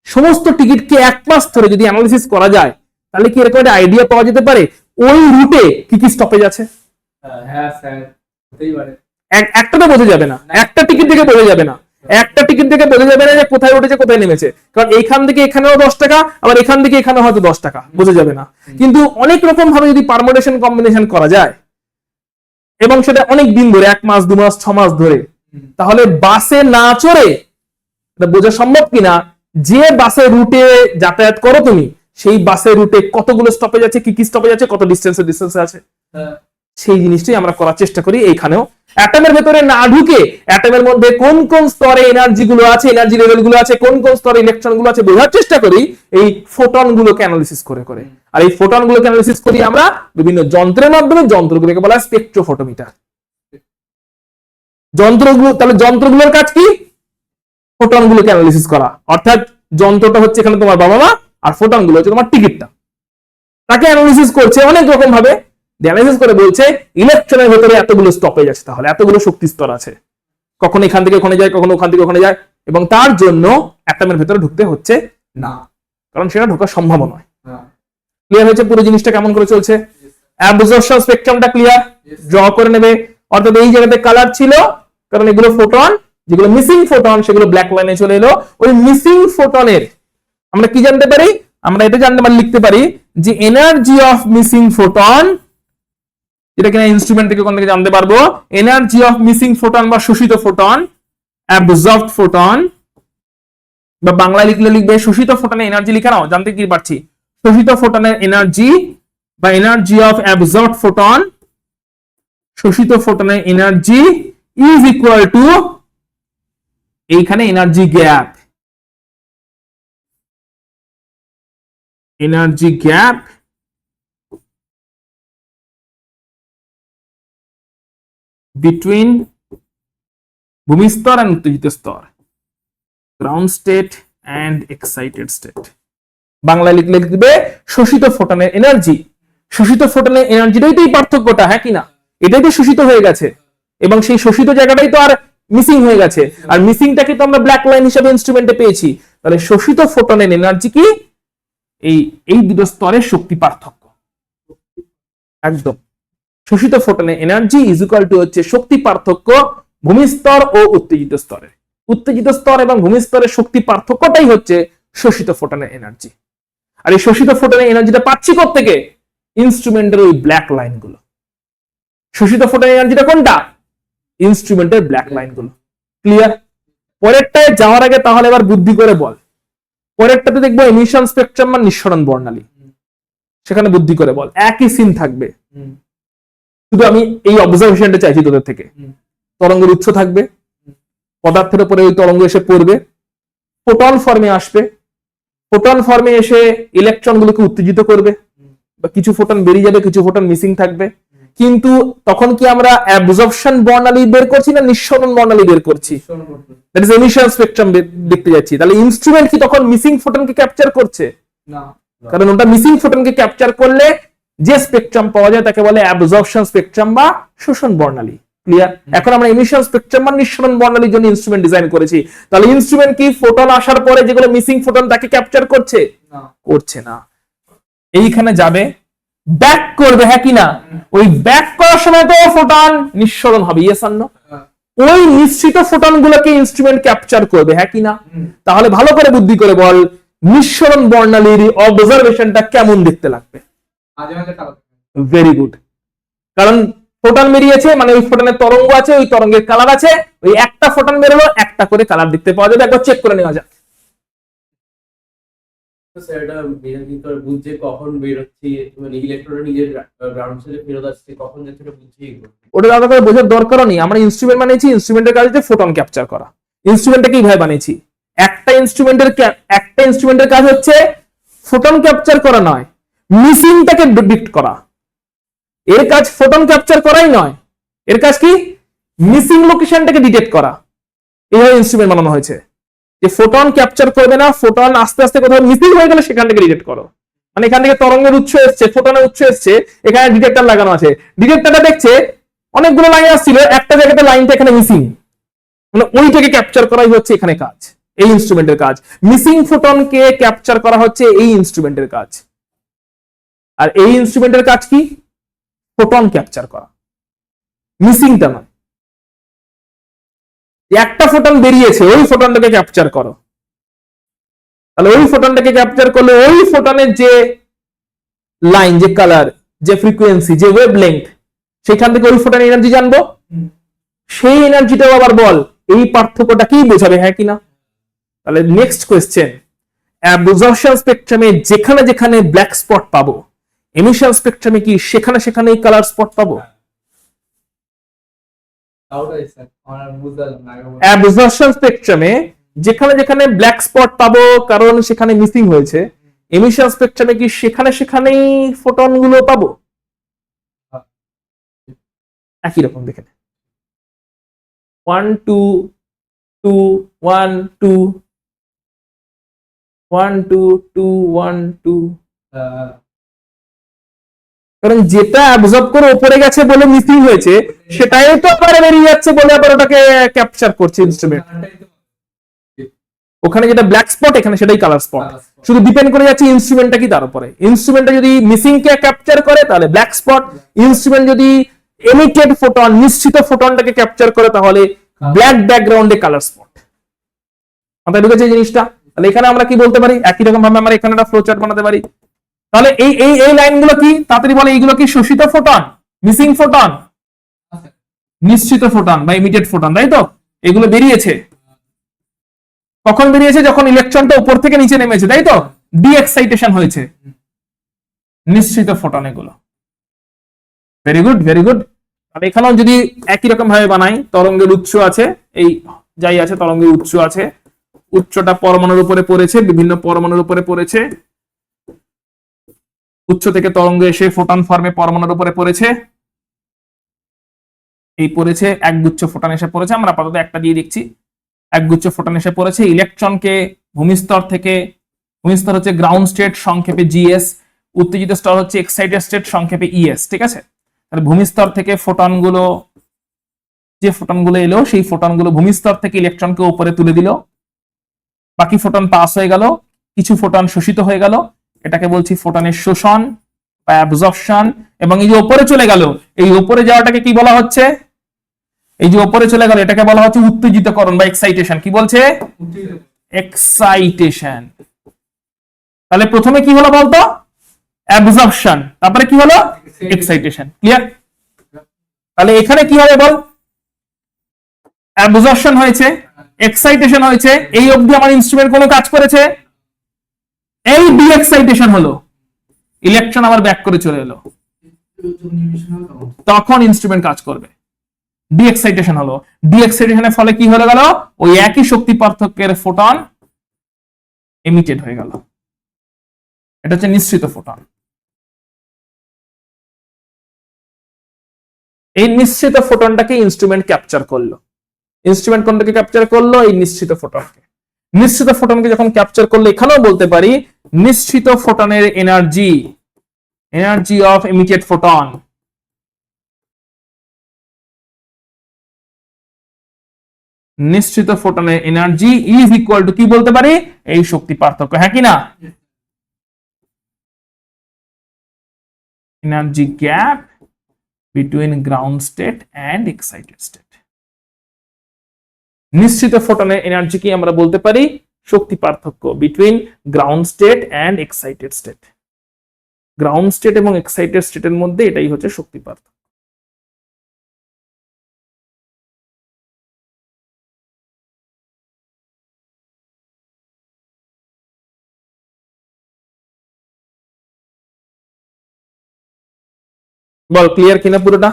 সমস্ত টিকিটকে 1 মাস ধরে যদি অ্যানালিসিস করা যায়, তাহলে কি এরকম একটা আইডিয়া পাওয়া যেতে পারে ওই রুটে কি কি স্টপেজ আছে? হ্যাঁ স্যার, হতেই পারে। একটা তো বোঝা যাবে না, একটা টিকিট থেকে বোঝা যাবে না, একটা টিকিট থেকে বোঝা যাবে না যে কোথায় উঠেছে কোথায় নেমেছে, কারণ এইখান থেকে এখানেও 10 টাকা, আবার এখান থেকে এখানে হয়তো 10 টাকা, বোঝা যাবে না। কিন্তু অনেক রকম ভাবে যদি পারমুটেশন কম্বিনেশন করা যায় এবং সেটা অনেক দিন ধরে, 1 মাস 2 মাস 6 মাস ধরে, তাহলে বাসে না চড়ে এটা বোঝা সম্ভব কিনা যে বাসের রুটে যাতায়াত করো তুমি, সেই বাসের রুটে কতগুলো স্টপেজ আছে, কি কি স্টপেজ আছে, কত ডিস্টেন্সে আছে, সেই জিনিসটাই আমরা করার চেষ্টা করি এইখানেও। অ্যাটমের ভেতরে না ঢুকে অ্যাটমের মধ্যে কোন কোন স্তরে এনার্জি গুলো আছে, এনার্জি লেভেল গুলো আছে, কোন কোন স্তরে ইলেকট্রন গুলো আছে বোঝার চেষ্টা করি এই ফোটন গুলোকে অ্যানালিসিস করে করে। আর এই ফোটন গুলোকে অ্যানালিসিস করি আমরা বিভিন্ন যন্ত্রের মাধ্যমে, যন্ত্রগুলোকে বলা হয় স্পেকট্রোফটোমিটার। যন্ত্রগুলো, তাহলে যন্ত্রগুলোর কাজ কি? ফোটন গুলোকে অ্যানালিসিস করা। অর্থাৎ যন্ত্রটা হচ্ছে এখানে তোমার বাবা মা, আর ফোটন গুলো হচ্ছে তোমার টিকিটটা। তাকে অ্যানালিসিস করছে অনেক রকম ভাবে, অ্যানালিসিস করে বলছে ইলেকট্রনের ভেতরে এতগুলো স্টপেজ আছে, তাহলে এতগুলো শক্তি স্তর আছে, কখনো এখান থেকে ওখানে যায়, কখনো ওখান থেকে ওখানে যায়, এবং তার জন্য অ্যাটমের ভেতরে ঢুকতে হচ্ছে না, কারণ সেটা ঢোকার সম্ভব নয়। ক্লিয়ার হয়েছে পুরো জিনিসটা কেমন করে চলছে? অ্যাবজর্পশন স্পেকট্রামটা ক্লিয়ার, ড্র করে নেবে। অর্থাৎ এই জায়গাতে কালার ছিল, কারণ এগুলো ফোটন, যেগুলো মিসিং ফোটন সেগুলো ব্ল্যাক লাইনে চলে এলো। ওই মিসিং ফোটনের আমরা কি জানতে পারি? আমরা এটা জানতে পারি, লিখতে পারি যে এনার্জি অফ মিসিং ফোটন, এটা কিনা ইনস্ট্রুমেন্ট থেকে কোন থেকে জানতে পারবো, এনার্জি অফ মিসিং ফোটন বা শোষিত ফোটন, অ্যাবজর্বড ফোটন, বা বাংলায় লিখলে লিখবে শোষিত ফোটনের এনার্জি, লিখে নাও, জানতে কি পারছি, শোষিত ফোটনের এনার্জি বা এনার্জি অফ অ্যাবজর্বড ফোটন, শোষিত ফোটনের এনার্জি ইজ ইকুয়াল টু এইখানে energy gap, energy gap between ভূমিস্তর এন্ড উত্তেজিত স্তর, ground state and excited state. বাংলায় লিখলে লিখবে শোষিত ফোটনের এনার্জি। শোষিত ফোটনের এনার্জিটাই তো এই পার্থক্যটা, হ্যাঁ কিনা? এটাই তো শোষিত হয়ে গেছে, এবং সেই শোষিত জায়গাটাই তো আর মিসিং হয়ে গেছে, আর মিসিংটাকে তো আমরা ব্ল্যাক লাইন হিসেবে ইনস্ট্রুমেন্টে পেয়েছি। তাহলে শোষিত ফোটনের এনার্জি কি? এই দুটো স্তরের শক্তি পার্থক্য। একদম, শোষিত ফোটনের এনার্জি ইজ ইকুয়াল টু হচ্ছে শক্তি পার্থক্য ভূমিস্তর ও উত্তেজিত স্তরের। উত্তেজিত স্তর এবং ভূমিস্তরের শক্তি পার্থক্যটাই হচ্ছে শোষিত ফোটনের এনার্জি। আর এই শোষিত ফোটনের এনার্জিটা পাচ্ছি কোত্থেকে? ইনস্ট্রুমেন্টের ওই ব্ল্যাক লাইন গুলো। শোষিত ফোটনের এনার্জিটা কোনটা? ইনস্ট্রুমেন্টের ব্ল্যাক লাইন গুলো। ক্লিয়ার? পরেরটায় যাওয়ার আগে তাহলে এবার বুদ্ধি করে বল, পরেরটাতে দেখবো এমিশন স্পেকট্রাম বা নিঃসরণ বর্ণালী, সেখানে বুদ্ধি করে বল, একই সিন থাকবে, শুধু আমি এই অবজারভেশনটা চাইছি তোদের থেকে। তরঙ্গের উৎস থাকবে, পদার্থের উপরে ওই তরঙ্গ এসে পড়বে, ফোটন ফর্মে আসবে, ফোটন ফর্মে এসে ইলেকট্রন গুলোকে উত্তেজিত করবে, বা কিছু ফোটন বেরিয়ে যাবে, কিছু ফোটন মিসিং থাকবে। কিন্তু তখন কি আমরা অ্যাবজর্পশন বর্ণালী বের করছি না নিঃসরণ বর্ণালী বের করছি? দ্যাট ইজ এমিশন স্পেকট্রাম দেখতে যাচ্ছি। তাহলে ইনস্ট্রুমেন্ট কি তখন মিসিং ফোটনকে ক্যাপচার করছে? না, কারণ ওটা মিসিং ফোটনকে ক্যাপচার করলে যে স্পেকট্রাম পাওয়া যায় তাকে বলে অ্যাবজর্পশন স্পেকট্রাম বা শোষণ বর্ণালী। ক্লিয়ার? এখন আমরা এমিশন স্পেকট্রাম বা নিঃসরণ বর্ণালীর জন্য ইনস্ট্রুমেন্ট ডিজাইন করেছি। তাহলে ইনস্ট্রুমেন্ট কি ফোটন আসার পরে যেগুলো মিসিং ফোটন তাকে ক্যাপচার করছে? না, করছে না। এইখানে যাবে, ব্যাক করবে, হ্যাঁ কি না? ওই ব্যাক করার সময় তো ফোটন নিঃসরণ হবে, ইয়েস আর নো? ওই নিঃসৃত ফোটন গুলোকে ইনস্ট্রুমেন্ট ক্যাপচার করবে, হ্যাঁ কি না? তাহলে ভালো করে বুদ্ধি করে বল, নিঃসরণ বর্ণালীর অবজারভেশনটা কেমন দেখতে লাগবে? ভেরি গুড, কারণ ফোটন বেরিয়েছে মানে ওই ফোটনের তরঙ্গ আছে, ওই তরঙ্গের কালার আছে, ওই একটা ফোটন বেরোলো একটা করে কালার দেখতে পাওয়া যাবে। একবার চেক করে নেওয়া যাক। ওটা আলাদা করে বোঝার দরকারও নেই, আমরা ইনস্ট্রুমেন্ট বানিয়েছি, ইনস্ট্রুমেন্টের কাজ হচ্ছে ফোটন ক্যাপচার করা। ইনস্ট্রুমেন্টটা কিভাবে বানিয়েছি? একটা ইনস্ট্রুমেন্টের কাজ হচ্ছে ফোটন ক্যাপচার করা নয়, মিসিংটাকে ডিটেক্ট করা। এর কাজ ফোটন ক্যাপচার করাই নয়, এর কাজ কি? মিসিং লোকেশনটাকে ডিটেক্ট করা। এইভাবে ইনস্ট্রুমেন্ট বানানো হয়েছে যে ফোটন ক্যাপচার করবে না, ফোটন আস্তে আস্তে কোথাও মিসিং হয়ে গেলে সেখান থেকে ডিটেক্ট করো। মানে এখান থেকে তরঙ্গের উৎস এসছে, ফোটনের উৎস এসছে, এখানে ডিটেক্টর লাগানো আছে। ডিটেক্টরটা দেখছে অনেকগুলো লাইন আসছিল, একটা জায়গাতে লাইনটা এখানে মিসিং, মানে ওইটাকে ক্যাপচার করাই হচ্ছে এখানে কাজ, এই ইনস্ট্রুমেন্টের কাজ। মিসিং ফোটনকে ক্যাপচার করা হচ্ছে এই ইনস্ট্রুমেন্টের কাজ। আর এই ইনস্ট্রুমেন্টের কাজ কি? ফোটন ক্যাপচার করা, মিসিংটা নয়। একটা ফোটন বেরিয়েছে, ওই ফোটনটাকে ক্যাপচার করো। তাহলে ওই ফোটনটাকে ক্যাপচার করলে ওই ফোটনের যে লাইন, যে কালার, যে ফ্রিকোয়েন্সি, যে ওয়েভলেংথ, সেখান থেকে ওই ফোটনের এনার্জি জানবো। সেই এনার্জিটাও আবার বল এই পার্থক্যটা কি বোঝাবে, হ্যাঁ কিনা? তাহলে নেক্সট কোয়েশ্চেন, অ্যাবজর্পশন স্পেকট্রামে যেখানে যেখানে ব্ল্যাক স্পট পাবো, এমিশন স্পেকট্রামে কি সেখানে সেখানেই কালার স্পট পাবো? অ্যাবজর্পশন স্পেকট্রামে যেখানে যেখানে ব্ল্যাক স্পট পাবো কারণ সেখানে মিসিং হয়েছে, এমিশন স্পেকট্রামে কি সেখানে সেখানেই ফোটন গুলো পাবো? একই রকম দেখে 1 2 2 1 2 1 2 2 1 2, কারণ যেটা অ্যাবজর্ব করে উপরে গেছে বলে মিসিং হয়েছে সেটাই তো আবার বেরিয়ে যাচ্ছে বলে আবার ওটাকে ক্যাপচার করছে ইনস্ট্রুমেন্ট। ওখানে যেটা ব্ল্যাক স্পট এখানে সেটাই কালার স্পট, শুধু ডিপেন্ড করে যাচ্ছে ইনস্ট্রুমেন্টটা কি তার উপরে। ইনস্ট্রুমেন্টটা যদি মিসিং কে ক্যাপচার করে তাহলে ব্ল্যাক স্পট, ইনস্ট্রুমেন্ট যদি এমিটেড ফোটন নিশ্চিত ফোটনটাকে ক্যাপচার করে তাহলে ব্ল্যাক ব্যাকগ্রাউন্ডে কালার স্পট। মাথায় ঢুকেছে এই জিনিসটা? তাহলে এখানে আমরা কি বলতে পারি, একই রকম ভাবে আমরা এখানে একটা ফ্লো চার্ট বানাতে পারি। তাহলে এই এই এই লাইনগুলো কি তাড়াতাড়ি বলে, এইগুলো কি শোষিত ফোটন, মিসিং ফোটন, নিশ্চিত ফোটন বা ইমিটেড ফোটন, তাই তো? এগুলো বেরিয়েছে কখন বেরিয়েছে? যখন ইলেকট্রনটা উপর থেকে নিচে নেমেছে, তাই তো? ডি এক্সাইটেশন হয়েছে, নিশ্চিত ফোটন এগুলো। Very good, very good. আর এখানেও যদি একই রকম ভাবে বানাই, তরঙ্গের উৎস আছে, এই যাই আছে তরঙ্গের উৎস আছে, উচ্চটা পরমাণুর উপরে পড়েছে, বিভিন্ন পরমাণুর উপরে পড়েছে, উচ্চ থেকে তরঙ্গ এসে ফোটন ফর্মে পরমাণুর উপরে পড়েছে, এই পড়েছে একগুচ্ছ ফোটন এসে পড়েছে, আমরা আপাতত একটা দিয়ে দেখছি, একগুচ্ছ ফোটন এসে পড়েছে। ইলেকট্রনকে ভূমিস্তর থেকে, ভূমিস্তর হচ্ছে গ্রাউন্ড স্টেট সংক্ষেপে জিএস, উত্তেজিত স্তর হচ্ছে এক্সাইটেড স্টেট সংক্ষেপে ইএস, ঠিক আছে? তাহলে ভূমিস্তর থেকে ফোটনগুলো, যে ফোটনগুলো এলো সেই ফোটনগুলো ভূমিস্তর থেকে ইলেকট্রনকে উপরে তুলে দিল, বাকি ফোটন পাস হয়ে গেল, কিছু ফোটন শোষিত হয়ে গেল, এটাকে বলছি ফোটনের শোষণ বা অ্যাবজর্পশন। এবং এই যে উপরে চলে গেল, এই উপরে যাওয়াটাকে কি বলা হচ্ছে? এই যে উপরে চলে গেল এটাকে বলা হচ্ছে উত্তেজিতকরণ বা এক্সাইটেশন। কি বলছে? এক্সাইটেশন। তাহলে প্রথমে কি হলো বলতো? অ্যাবজর্পশন, তারপরে কি হলো? এক্সাইটেশন। ক্লিয়ার? তাহলে এখানে কি হবে বল? অ্যাবজর্পশন হয়েছে, এক্সাইটেশন হয়েছে, এই অবধি আমার ইনস্ট্রুমেন্ট কোনো কাজ করেছে? এই ডি এক্সাইটেশন হলো, ইলেকট্রন আবার ব্যাক করে চলে এলো, তখন ইনস্ট্রুমেন্ট কাজ করবে। ডি এক্সাইটেশন হলো, ডি এক্সাইটেশনের ফলে কি হয়ে গেল? ওই একই শক্তি পার্থক্যের ফোটন এমিটেড হয়ে গেল, এটা হচ্ছে নিশ্চিত ফোটন। এই নিশ্চিত ফোটনটাকে ইনস্ট্রুমেন্ট ক্যাপচার করলো। ইনস্ট্রুমেন্ট কোনটাকে ক্যাপচার করলো? এই নিশ্চিত ফোটনকে। নিশ্চিত ফোটনকে যখন ক্যাপচার করলো, এখানেও বলতে পারি নিশ্চিত ফোটনের energy, energy of emitted photon, নিশ্চিত ফোটনের এনার্জি ইজ ইকুয়াল টু কি বলতে পারি? এই শক্তি পার্থক্য, হ্যাঁ কি না? Energy gap between ground state and excited state. নিশ্চিত ফোটনের এনার্জি কি আমরা বলতে পারি? শক্তি পার্থক্য between ground state and excited state. Ground state এবং এক্সাইটেড স্টেটের মধ্যে এটাই হচ্ছে শক্তি পার্থক্য। বল ক্লিয়ার কিনা পুরোটা?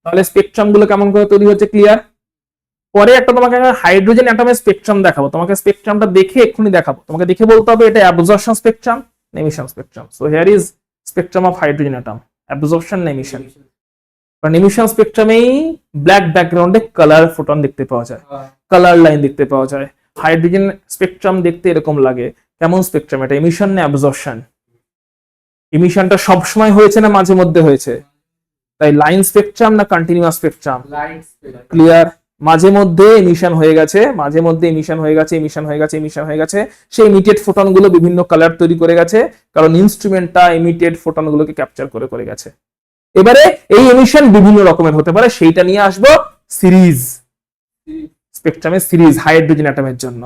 তাহলে স্পেকট্রাম গুলো কেমন করে তৈরি হচ্ছে ক্লিয়ার? পরে একটা তোমাকে হাইড্রোজেন অ্যাটমের স্পেকট্রাম দেখাবো, তোমাকে স্পেকট্রামটা দেখে এক্ষুনি দেখাবো, তোমাকে দেখে বলতে হবে এটা অ্যাবজর্পশন স্পেকট্রাম না emission spectrum. So here is spectrum of hydrogen atom, absorption না এমিশন। কারণ এমিশন স্পেকট্রামেই ব্ল্যাক ব্যাকগ্রাউন্ডে কালার ফোটন দেখতে পাওয়া যায়, কালার লাইন দেখতে পাওয়া যায়। হাইড্রোজেন স্পেকট্রাম দেখতে এরকম লাগে, কেমন স্পেকট্রাম এটা? এমিশন না অ্যাবজর্পশন? এমিশনটা সবসময় হয়েছে না মাঝে মধ্যে হয়েছে? তাই লাইন স্পেকট্রাম না কন্টিনিউয়াস স্পেকট্রাম? ক্লিয়ার? মাঝে মধ্যে এমিশন হয়ে গেছে, মাঝে মধ্যে এমিশন হয়ে গেছে, এমিশন হয়ে গেছে, এমিশন হয়ে গেছে, সেই এমিটেড ফোটন গুলো বিভিন্ন কালার তৈরি করে গেছে, কারণ ইনস্ট্রুমেন্টটা এমিটেড ফোটন গুলোকে ক্যাপচার করে করে গেছে। এবারে এই এমিশন বিভিন্ন রকমের হতে পারে, সেইটা নিয়ে আসবো সিরিজ, স্পেকট্রামের সিরিজ হাইড্রোজেন অ্যাটমের জন্য।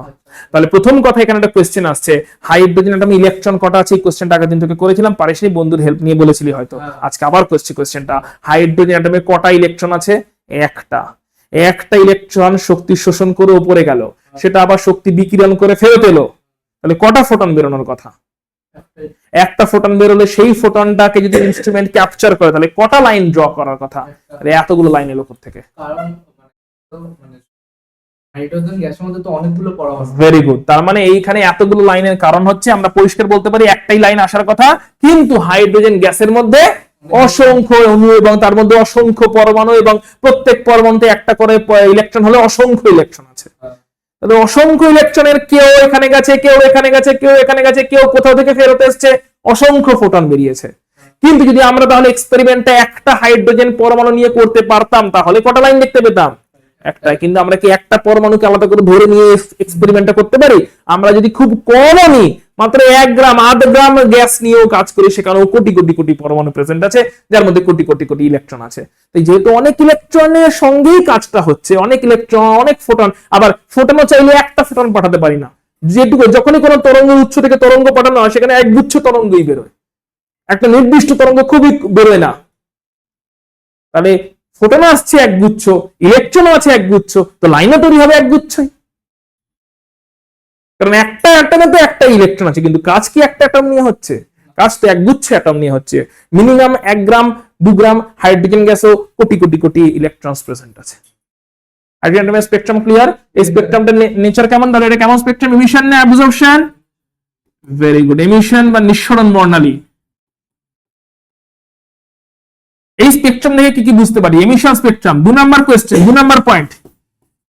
তাহলে প্রথম কথা এখানে একটা কোশ্চেন আসছে, হাইড্রোজেন অ্যাটমে ইলেকট্রন কটা আছে? এই কোশ্চেনটা আগের দিন থেকে করেছিলাম, পারিসনি, বন্ধুর হেল্প নিয়ে বলেছিলি হয়তো, আজকে আবার করছি কোশ্চেনটা। হাইড্রোজেন অ্যাটমে কটা ইলেকট্রন আছে? একটা। একটা ইলেকট্রন শক্তি শোষণ করে উপরে গেল, সেটা আবার শক্তি বিকিরণ করে ফেরত এলো, তাহলে কটা ফোটন বেরোনোর কথা? একটা ফোটন বেরোলে সেই ফোটনটাকে যদি ইনস্ট্রুমেন্ট ক্যাপচার করে তাহলে কটা লাইন ড্র করার কথা? তাহলে এতগুলো লাইন এলো থেকে। কারণ হাইড্রোজেন গ্যাসের মধ্যে তো অনেকগুলো পরমাণু। Very good. তার মানে এইখানে এতগুলো লাইনের কারণ হচ্ছে আমরা পরিষ্কার বলতে পারি একটাই লাইন আসার কথা, কিন্তু হাইড্রোজেন গ্যাসের মধ্যে অসংখ্য অণু এবং তার মধ্যে অসংখ্য পরমাণু এবং প্রত্যেক পরমাণুতে একটা করে ইলেকট্রন হলে অসংখ্য ইলেকট্রন আছে। তাহলে অসংখ্য ইলেকট্রনের কেউ এখানে গেছে, কেউ এখানে গেছে, কেউ এখানে গেছে, কেউ কোথাও থেকে ফেরত এসছে, অসংখ্য ফোটন বেরিয়েছে। কিন্তু যদি আমরা তাহলে এক্সপেরিমেন্টটা একটা হাইড্রোজেন পরমাণু নিয়ে করতে পারতাম তাহলে কটা লাইন দেখতে পেতাম? একটাই। কিন্তু আমরা কি একটা পরমাণুকে আলাদা করে ধরে নিয়ে এক্সপেরিমেন্টটা করতে পারি? আমরা যদি খুব কমও নিই, মাত্র 1 গ্রাম 1/2 গ্রাম গ্যাস নিয়েও কাজ করি, সেখানেও কোটি কোটি কোটি পরমাণু প্রেজেন্ট আছে, যার মধ্যে কোটি কোটি কোটি ইলেকট্রন আছে। তাই যেহেতু অনেক ইলেকট্রনের সঙ্গেই কাজটা হচ্ছে, অনেক ইলেকট্রন অনেক ফোটন, আবার ফোটনও চাইলে একটা ফোটন পাঠাতে পারি না, যেটুকু যখনই কোনো তরঙ্গের উৎস থেকে তরঙ্গ পাঠানো হয় সেখানে একগুচ্ছ তরঙ্গই বেরোয়, একটা নির্দিষ্ট তরঙ্গ খুবই বেরোয় না। তাহলে ফোটন আসছে একগুচ্ছ, ইলেকট্রনও আছে একগুচ্ছ, তো লাইনও তৈরি হবে একগুচ্ছই, কারণ একটা অ্যাটমে তো একটা ইলেকট্রন আছে, কিন্তু কাজ কি একটা অ্যাটম নিয়ে হচ্ছে? কাজ তো একগুচ্ছ অ্যাটম নিয়ে হচ্ছে। মিনিমাম 1 গ্রাম 2 গ্রাম হাইড্রোজেন গ্যাসও কোটি কোটি কোটি ইলেকট্রনস প্রেজেন্ট আছে। হাইড্রোজেন অ্যাটমের স্পেকট্রাম ক্লিয়ার? এই স্পেকট্রামটার নেচার কেমন? তাহলে এটা কেমন স্পেকট্রাম? এমিশন না অ্যাবজর্পশন? ভেরি গুড, এমিশন বা নিঃসরণ বর্ণালী। এই স্পেকট্রাম থেকে কি কি বুঝতে পারি? Emission spectrum. 2 number question, 2 number point,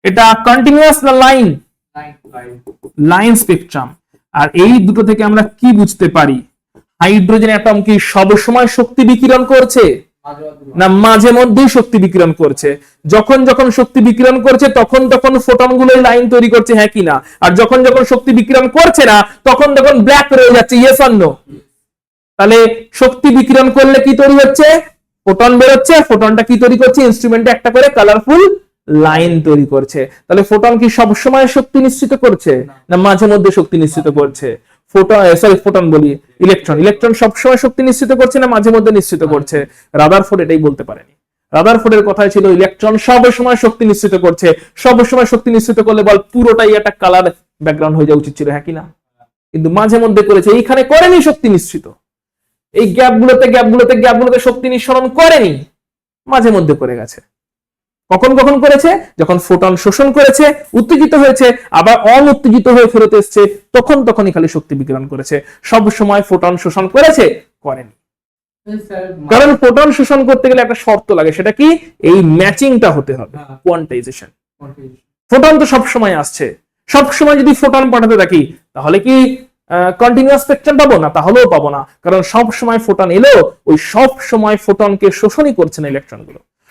এটা কন্টিনিউয়াস না লাইন? Line spectrum. আর এই দুটো থেকে আমরা কি বুঝতে পারি? হাইড্রোজেন অ্যাটম কি সব সময় শক্তি বিকিরণ করছে না মাঝে মধ্যেই শক্তি বিকিরণ করছে? যখন যখন শক্তি বিকিরণ করছে তখন তখন ফোটন গুলো লাইন তৈরি করছে, হ্যাঁ কি না? আর যখন যখন শক্তি বিকিরণ করছে না তখন তখন ব্ল্যাক রয়ে যাচ্ছে, ইয়েস অর নো? তাহলে শক্তি বিকিরণ করলে কি তৈরি হচ্ছে? ফোটন বেরোচ্ছে, ফোটনটা কি তৈরি করছে? ইনস্ট্রুমেন্টে একটা করে কালারফুল লাইন তৈরি করছে। তাহলে ফোটন কি সব সময় শক্তি নিশ্চিত করছে না মাঝে মধ্যে শক্তি নিশ্চিত করছে? ফোটন বলি, ইলেকট্রন সবসময় শক্তি নিশ্চিত করছে না মাঝে মধ্যে নিশ্চিত করছে? রাদারফোর্ড এটাই বলতে পারেনি। রাদারফোর্ডের কথাই ছিল ইলেকট্রন সব সময় শক্তি নিশ্চিত করছে। সব সময় শক্তি নিশ্চিত করলে বল পুরোটাই একটা কালার ব্যাকগ্রাউন্ড হয়ে যাওয়া উচিত ছিল, হ্যাঁ কি না? কিন্তু মাঝে মধ্যে করেছে, এইখানে করেনি শক্তি নিশ্চিত, এই গ্যাপগুলোতে শক্তি নিঃসরণ করেনি, মাঝে মধ্যে করে গেছে। কখন কখন করেছে? যখন ফোটন শোষণ করেছে, উত্তেজিত হয়েছে, আবার অনুত্তেজিত হয়ে ফেরত এসছে, তখন তখনই খালি শক্তি বিকিরণ করেছে। সব সময় ফোটন শোষণ করেছে? করেনি। কারণ ফোটন শোষণ করতে গেলে একটা শর্ত লাগে, সেটা কি? এই ম্যাচিংটা হতে হবে, কোয়ান্টাইজেশন। ফোটন তো সব সময় আসছে, সব সময় যদি ফোটন পাঠাতে থাকি তাহলে কি কন্টিনিউয়াস স্পেকট্রাম পাবো না? তাহলেও পাবো না, কারণ সব সময় ফোটন এলো, ওই সব সময় ফোটনকে শোষণই করছে না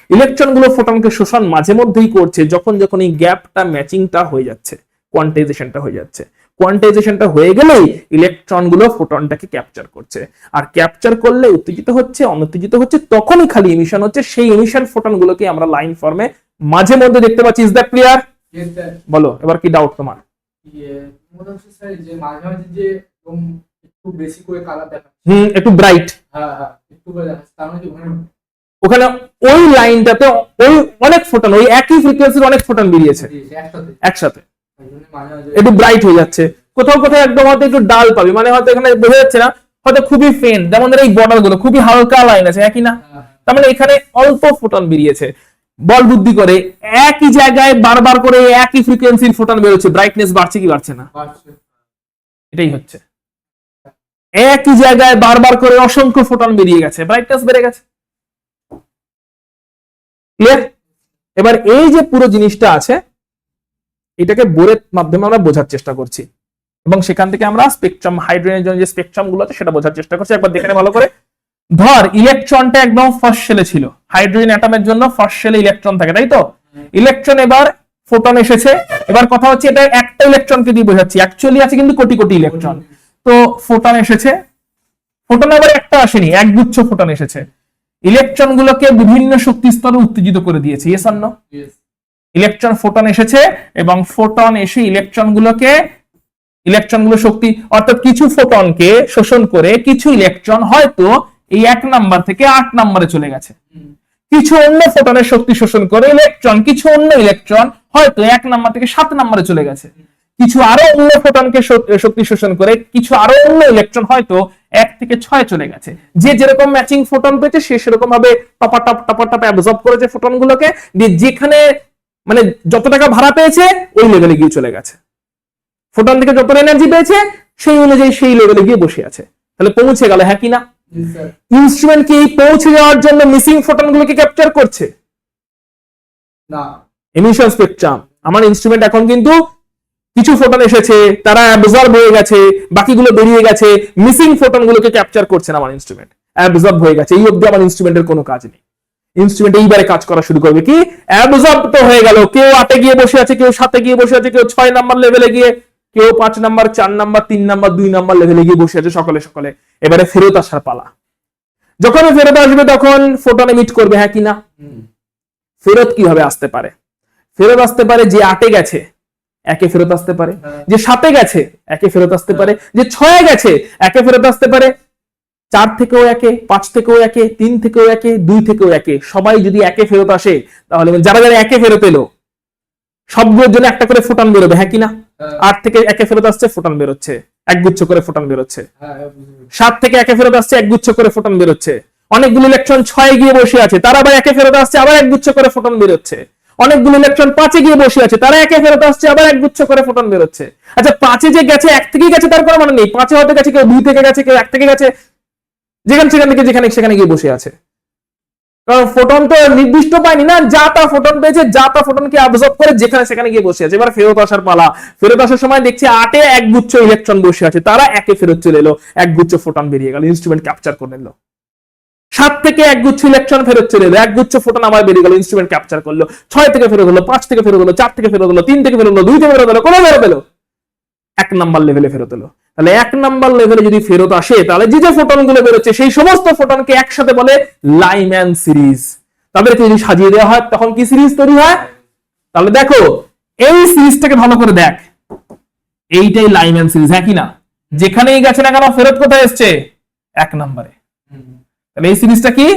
ইলেকট্রনগুলো ফোটনকে শোষণ মাঝে মধ্যেই করছে, যখন যখন এই গ্যাপটা ম্যাচিংটা হয়ে যাচ্ছে, কোয়ান্টাইজেশনটা হয়ে যাচ্ছে। কোয়ান্টাইজেশনটা হয়ে গেলেই ইলেকট্রনগুলো ফোটনটাকে ক্যাপচার করছে, আর ক্যাপচার করলে উত্তেজিত হচ্ছে, অনুত্তেজিত হচ্ছে, তখনই খালি এমিশন হচ্ছে। সেই এমিশন ফোটনগুলোকে আমরা লাইন ফর্মে মাঝে মধ্যে দেখতে পাচ্ছি। Is that clear? বলো এবার কি ডাউট তোমার? একটু বেশি করে কালার দেখাচ্ছে, একটু ব্রাইট, একটু করে দেখাচ্ছে, তার মানে ওখানে ওই লাইনটাতে ওই অনেক ফোটন, ওই একই ফ্রিকোয়েন্সির অনেক ফোটন বেরিয়েছে একসাথে, একটু ব্রাইট হয়ে যাচ্ছে। কোথাও কোথাও একদম হয়তো একটু ডাল পাবে, মানে হয়তো এখানে বোঝা যাচ্ছে না, হয়তো খুবই ফেন্ট, যেমন এই বর্ডার গুলো খুবই হালকা লাইন আছে, একই না? তার মানে এখানে অল্প ফোটন বেরিয়েছে। বল বুদ্ধি করে একই জায়গায় বারবার করে একই ফ্রিকোয়েন্সির ফোটন বেরোচ্ছে, ব্রাইটনেস বাড়ছে কি বাড়ছে না? এটাই হচ্ছে, একই জায়গায় বারবার করে অসংখ্য ফোটন বেরিয়ে গেছে, ব্রাইটনেস বেড়ে গেছে। ক্লিয়ার? এবার এই যে পুরো জিনিসটা আছে, এটাকে বোরের মাধ্যমে আমরা বোঝার চেষ্টা করছি, এবং সেখান থেকে আমরা স্পেকট্রাম, হাইড্রোজেনের জন্য যে স্পেকট্রাম গুলো আছে সেটা বোঝার চেষ্টা করছি। একবার দেখে নে ভালো করে। ধর ইলেকট্রনটা একদম ফার্স্ট শেলে ছিল, হাইড্রোজেন অ্যাটমের জন্য ফার্স্ট শেলে ইলেকট্রন থাকে, তাই তো? ইলেকট্রন, এবার ফোটন এসেছে। এবার কথা হচ্ছে এটা একটা ইলেকট্রনকে দিয়ে বোঝাচ্ছি, অ্যাকচুয়ালি আছে কিন্তু কোটি কোটি ইলেকট্রন। তো ফোটন এসেছে, ফোটন আবার একটা আসেনি, একগুচ্ছ ফোটন এসেছে। ইলেকট্রন গুলোকে বিভিন্ন শক্তি স্তরে উত্তেজিত করে দিয়েছে, yes or no? Electron, photon এসেছে এবং ফোটন এসে ইলেকট্রনগুলো শক্তি, অর্থাৎ কিছু ফোটনকে শোষণ করে কিছু ইলেকট্রন হয়তো এই 1 নাম্বার থেকে 8 নাম্বারে চলে গেছে, কিছু অন্য ফোটনের শক্তি শোষণ করে ইলেকট্রন, কিছু অন্য ইলেকট্রন হয়তো 1 নাম্বার থেকে 7 নম্বরে চলে গেছে, কিছু আরো অন্য ফোটনকে শক্তি শোষণ করে কিছু আরো অন্য ইলেকট্রন হয়তো 1 থেকে 6 চলে গেছে। যে যেরকম ম্যাচিং ফোটন পেয়েছে সে সেরকম ভাবে টপাটপ অ্যাবজর্ব করেছে ফোটন গুলোকে, দিয়ে যেখানে মানে যত টাকা ভাড়া পেয়েছে ওই লেভেলে গিয়ে চলে গেছে, ফোটন থেকে যত এনার্জি পেয়েছে সেই অনুযায়ী সেই লেভেলে গিয়ে বসে আছে, তাহলে পৌঁছে গেল, হ্যাঁ কি না? ইনস্ট্রুমেন্ট কি পৌঁছে যাওয়ার জন্য মিসিং ফোটন গুলোকে ক্যাপচার করছে না, এমিশন স্পেকট্রাম। আমার ইনস্ট্রুমেন্ট এখন কিন্তু কিছু ফোটন এসেছে তারা অ্যাবজর্ব হয়ে গেছে, বাকিগুলো বেরিয়ে গেছে, মিসিং ফোটন গুলোকে ক্যাপচার করছে না আমার ইনস্ট্রুমেন্ট, অ্যাবজর্ব হয়ে গেছে, এই অবধি আমার ইনস্ট্রুমেন্টের কোনো কাজ নেই। ইনস্ট্রুমেন্ট এইবারে কাজ করা শুরু করবে কি, অ্যাবজর্ব তো হয়ে গেল, কেউ 8 গিয়ে বসে আছে, কেউ 7 গিয়ে বসে আছে, কেউ 6 নাম্বার লেভেলে গিয়ে, কেউ 5 নাম্বার, 4 নাম্বার, 3 নাম্বার, 2 নাম্বার লেভেলে গিয়ে বসে আছে সকলে সকলে। এবারে ফেরত আসার পালা, যখন ফেরত আসবে তখন ফোটন এমিট করবে, হ্যাঁ কি না? ফেরত কিভাবে আসতে পারে? ফেরত আসতে পারে যে 8 গেছে একে ফেরত আসতে পারে, যে 7 গেছে একে ফেরত আসতে পারে, যে 6 গেছে একে ফেরত আসতে পারে, 4 থেকেও একে, 5 থেকেও একে, 3 থেকেও একে, 2 থেকেও একে, সবাই যদি একে ফেরত আসে তাহলে যারা যারা একে ফেরত এলো সবগুলোর জন্য একটা করে ফোটন বেরোবে, হ্যাঁ কি না? 8 থেকে একে ফেরত আসছে ফোটন বেরোচ্ছে, একগুচ্ছ করে ফোটন বেরোচ্ছে, 7 থেকে একে ফেরত আসছে একগুচ্ছ করে ফোটন বেরোচ্ছে, অনেকগুলো ইলেকট্রন 6 গিয়ে বসে আছে তারা আবার একে ফেরত আসছে আবার একগুচ্ছ করে ফোটন বেরোচ্ছে, অনেকগুলো ইলেকট্রন 5 গিয়ে বসে আছে তারা একে ফেরত আসছে আবার একগুচ্ছ করে ফোটন বেরোচ্ছে। আচ্ছা 5 যে গেছে 1 থেকেই গেছে তার কোনো মানে নেই, 5 হতে গেছে, কেউ 2 থেকে গেছে, কেউ 1 থেকে গেছে, যেখানে সেখান থেকে যেখানে সেখানে গিয়ে বসে আছে, কারণ ফোটন তো নির্দিষ্ট পায়নি না, যা তা ফোটন পেয়েছে, যা তা ফোটনকে অ্যাবজর্ব করে যেখানে সেখানে গিয়ে বসে আছে। এবার ফেরত আসার পালা, ফেরত আসার সময় দেখছি 8 একগুচ্ছ ইলেকট্রন বসে আছে তারা একে ফেরত চলে এলো, একগুচ্ছ ফোটন বেরিয়ে গেল, ইনস্ট্রুমেন্ট ক্যাপচার করে নিল। 7 থেকে একগুচ্ছ ইলেকট্রন ফেরত চলে এলো, একগুচ্ছ ফোটন আবার বেরিয়ে গেল, ইনস্ট্রুমেন্ট ক্যাপচার করলো। 6 থেকে ফেরত হলো, 5 থেকে ফেরত হলো, 4 থেকে ফেরত হলো, 3 থেকে ফেরত হলো, 2 থেকে ফেরত হলো, কোনো ফেরত এলো, 1 নাম্বার লেভেলে ফেরত এলো। তাহলে 1 নাম্বার লেভেলে যদি ফেরত আসে তাহলে যে যে ফোটন গুলো বেরোচ্ছে সেই সমস্ত ফোটনকে একসাথে বলে লাইম্যান সিরিজ। তাদেরকে যদি সাজিয়ে দেওয়া হয় তখন কি সিরিজ তৈরি হয়? তাহলে দেখো এই সিরিজটাকে ভালো করে দেখ, এইটাই লাইম্যান সিরিজ, হ্যাঁ কি না? যেখানেই গেছে না কেন ফেরত কোথায় এসছে? 1 নম্বরে। তাহলে এই সিরিজটা কি?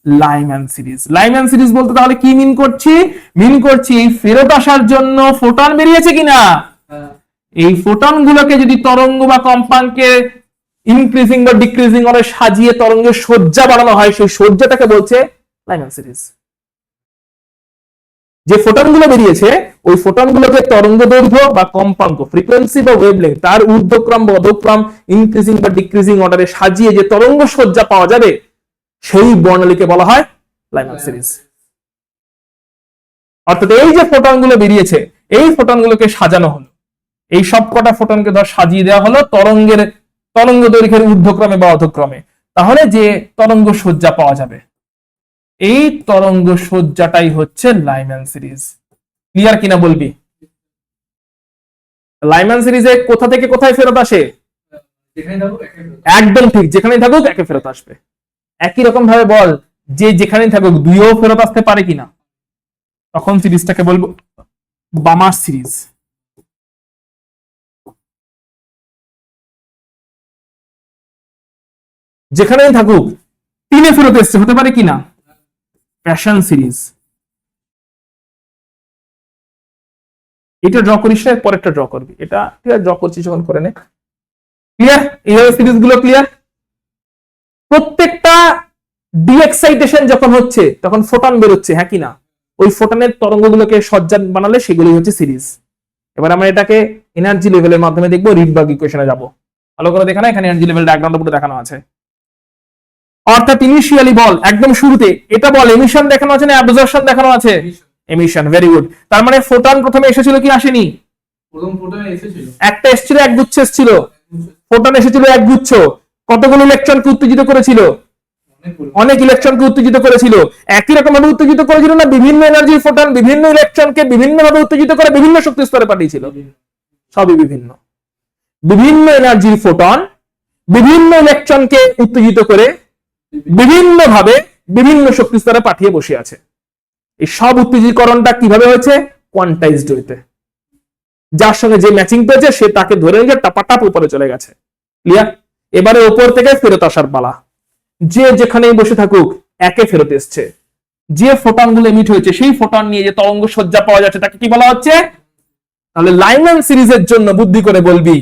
Lyman series. লাইম্যান সিরিজ বলতে তাহলে কি মিন করছি? মিন করছি ফেরত আসার জন্য ফোটন বেরিয়েছে কিনা, এই ফোটন গুলোকে যদি তরঙ্গ বা কম্পাঙ্কে ইনক্রিজিং বা ডিক্রিজিং অর্ডারে সাজিয়ে তরঙ্গের সজ্জা বানানো হয়, সেই সজ্জাটাকে বলছে লাইম্যান সিরিজ। যে ফোটন গুলো বেরিয়েছে ওই ফোটন গুলোকে তরঙ্গ দৈর্ঘ্য বা কম্পাঙ্ক, ফ্রিকোয়েন্সি বা ওয়েভলেংথ, তার ঊর্ধ্বক্রম বা অধক্রম, ইনক্রিজিং বা ডিক্রিজিং অর্ডারে সাজিয়ে যে তরঙ্গ সজ্জা পাওয়া যাবে সেই বর্ণালীকে বলা হয় লাইম্যান সিরিজ। অর্থাৎ এই যে ফোটন গুলো বেরিয়েছে এই ফোটন গুলোকে সাজানো হলো, এই সবকটা ফোটনকে ধর সাজিয়ে দেওয়া হলো তরঙ্গ দৈর্ঘ্যের ঊর্ধ্বক্রমে বা অধক্রমে, তাহলে যে তরঙ্গ সজ্জা পাওয়া যাবে এই তরঙ্গ সজ্জাটাই হচ্ছে লাইম্যান সিরিজ। ক্লিয়ার কিনা বলবি? লাইম্যান সিরিজে কোথা থেকে কোথায় ফেরত আসে? একদম ঠিক, যেখানেই থাকুক একে ফেরত আসবে। একই রকম ভাবে বল যে যেখানেই থাকুক দুইও ফেরত আসতে পারে কিনা, তখন সিরিজটাকে বলবো বামার সিরিজ। যেখানেই থাকুক 3 ফেরত এসছে হতে পারে কিনা, প্যাশন সিরিজ। এটা ড্র করিস না, পরেরটা ড্র করবি, এটা ঠিক আছে ড্র করছিস যখন করে নে। ক্লিয়ার? এইভাবে সিরিজ গুলো ক্লিয়ার। প্রত্যেকটা ডিএক্সাইটেশন যখন হচ্ছে তখন ফোটন বেরোচ্ছে, হ্যাঁ কি না? ওই ফোটনের তরঙ্গগুলোকে সজ্জা বানালে সেগুলোই হচ্ছে সিরিজ। এবার আমরা এটাকে এনার্জি লেভেলের মাধ্যমে দেখবো, রিডবার্গ ইকুয়েশনে যাব। ভালো করে দেখানো, এখানে এনার্জি লেভেল ডায়াগ্রামটা পুরো দেখানো আছে। অর্থাৎ ইনিশিয়ালি বল একদম শুরুতে এটা বল এমিশন দেখানো আছে না অ্যাবজর্পশন দেখানো আছে? Emission, very good. তার মানে ফোটন প্রথমে এসেছিল কি আসেনি? প্রথম ফোটন এসেছিল, একটা এসেছিল, একগুচ্ছ এসেছিল, ফোটন এসেছিল একগুচ্ছ। কতগুলো ইলেকট্রনকে উত্তেজিত করেছিল? অনেক ইলেকট্রনকে উত্তেজিত করেছিল। একই রকম ভাবে উত্তেজিত করেছিল না? বিভিন্ন এনার্জির ফোটন বিভিন্ন ইলেকট্রনকে বিভিন্ন ভাবে উত্তেজিত করে বিভিন্ন শক্তি স্তরে পাঠিয়েছিল। সবই বিভিন্ন বিভিন্ন এনার্জির ফোটন বিভিন্ন ইলেকট্রনকে উত্তেজিত করে বিভিন্ন ভাবে বিভিন্ন শক্তি স্তরে পাঠিয়ে বসে আছে। এই সব উত্তেজিতকরণটা কিভাবে হয়েছে? কোয়ান্টাইজড হইতে, যার সঙ্গে যে ম্যাচিং পেয়েছে সে তাকে ধরে নিয়ে টাপাটাপ উপরে চলে গেছে। ক্লিয়ার? এবারে উপর থেকে ফেরত আসার পালা। যে যেখানেই বসে থাকুক একে ফেরত এসছে, যে ফোটন গুলো এমিট হয়েছে সেই ফোটন নিয়ে যে তরঙ্গ সজ্জা পাওয়া যাচ্ছে তাকে কি বলা হচ্ছে? তাহলে লাইম্যান সিরিজের জন্য বুদ্ধি করে বলবি,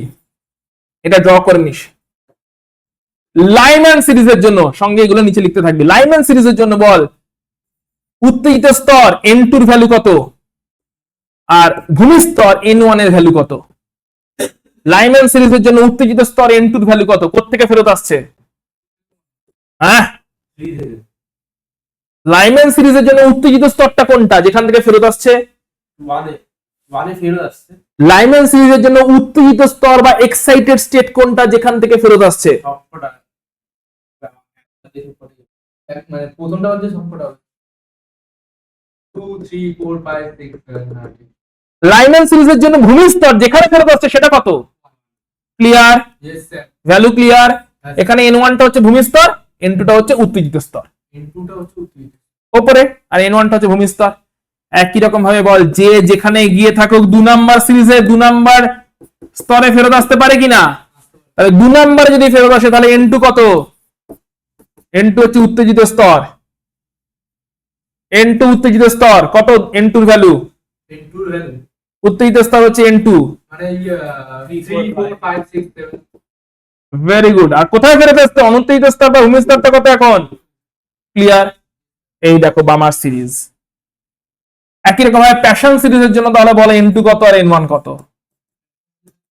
এটা ড্র করে নিস। লাইম্যান সিরিজের জন্য সঙ্গে এগুলো নিচে লিখতে থাকবি। লাইম্যান সিরিজের জন্য বল উত্তেজিত স্তর N2 এর ভ্যালু কত আর ভূমি স্তর N1 এর ভ্যালু কত। লাইম্যান সিরিজের জন্য উত্তেজিত স্তর N2 এর ভ্যালু কত, কোত্থেকে ফেরত আসছে? হ্যাঁ, লাইম্যান সিরিজের জন্য উত্তেজিত স্তরটা কোনটা যেখান থেকে ফেরত আসছে? লাইম্যান সিরিজের জন্য উত্তেজিত স্তর বা এক্সাইটেড স্টেট কোনটা যেখান থেকে ফেরত আসছে? মানে প্রথমটা হচ্ছে সবকটা 2 3 4 5 6 7 8। লাইম্যান সিরিজের জন্য ভূমি স্তর যেখানে ফেরত আসছে সেটা কত? Clear? Yes sir. Value clear? এখানে N1 টা হচ্ছে ভূমি স্তর, N2 টা হচ্ছে উত্তেজিত স্তর ইনপুটটা হচ্ছে উত্তেজিত উপরে, আর N1 টা হচ্ছে ভূমি স্তর। একই রকম ভাবে বল যে যেখানে গিয়ে থাকুক 2 নাম্বার সিরিজে 2 নাম্বার স্তরে ফেরত আসতে পারে কিনা? তাহলে 2 নাম্বার যদি ফেরত আসে তাহলে N2 কত? N2 হচ্ছে উত্তেজিত স্তর, N2 উত্তেজিত স্তর কত? N2 এর ভ্যালু, ইনপুট ভ্যালু উত্তেজিত স্তর হচ্ছে N2। মানে 3 4 5 6 7। Very good. আর কোথায় ফেরত আসছে? অনুত্তেজিত স্তর বা ভূমি স্তরটা কত এখন? ক্লিয়ার? এই দেখো বামার সিরিজ। একই রকম ভাবে প্যাশন সিরিজের জন্য তাহলে বলে N2 কত আর N1 কত?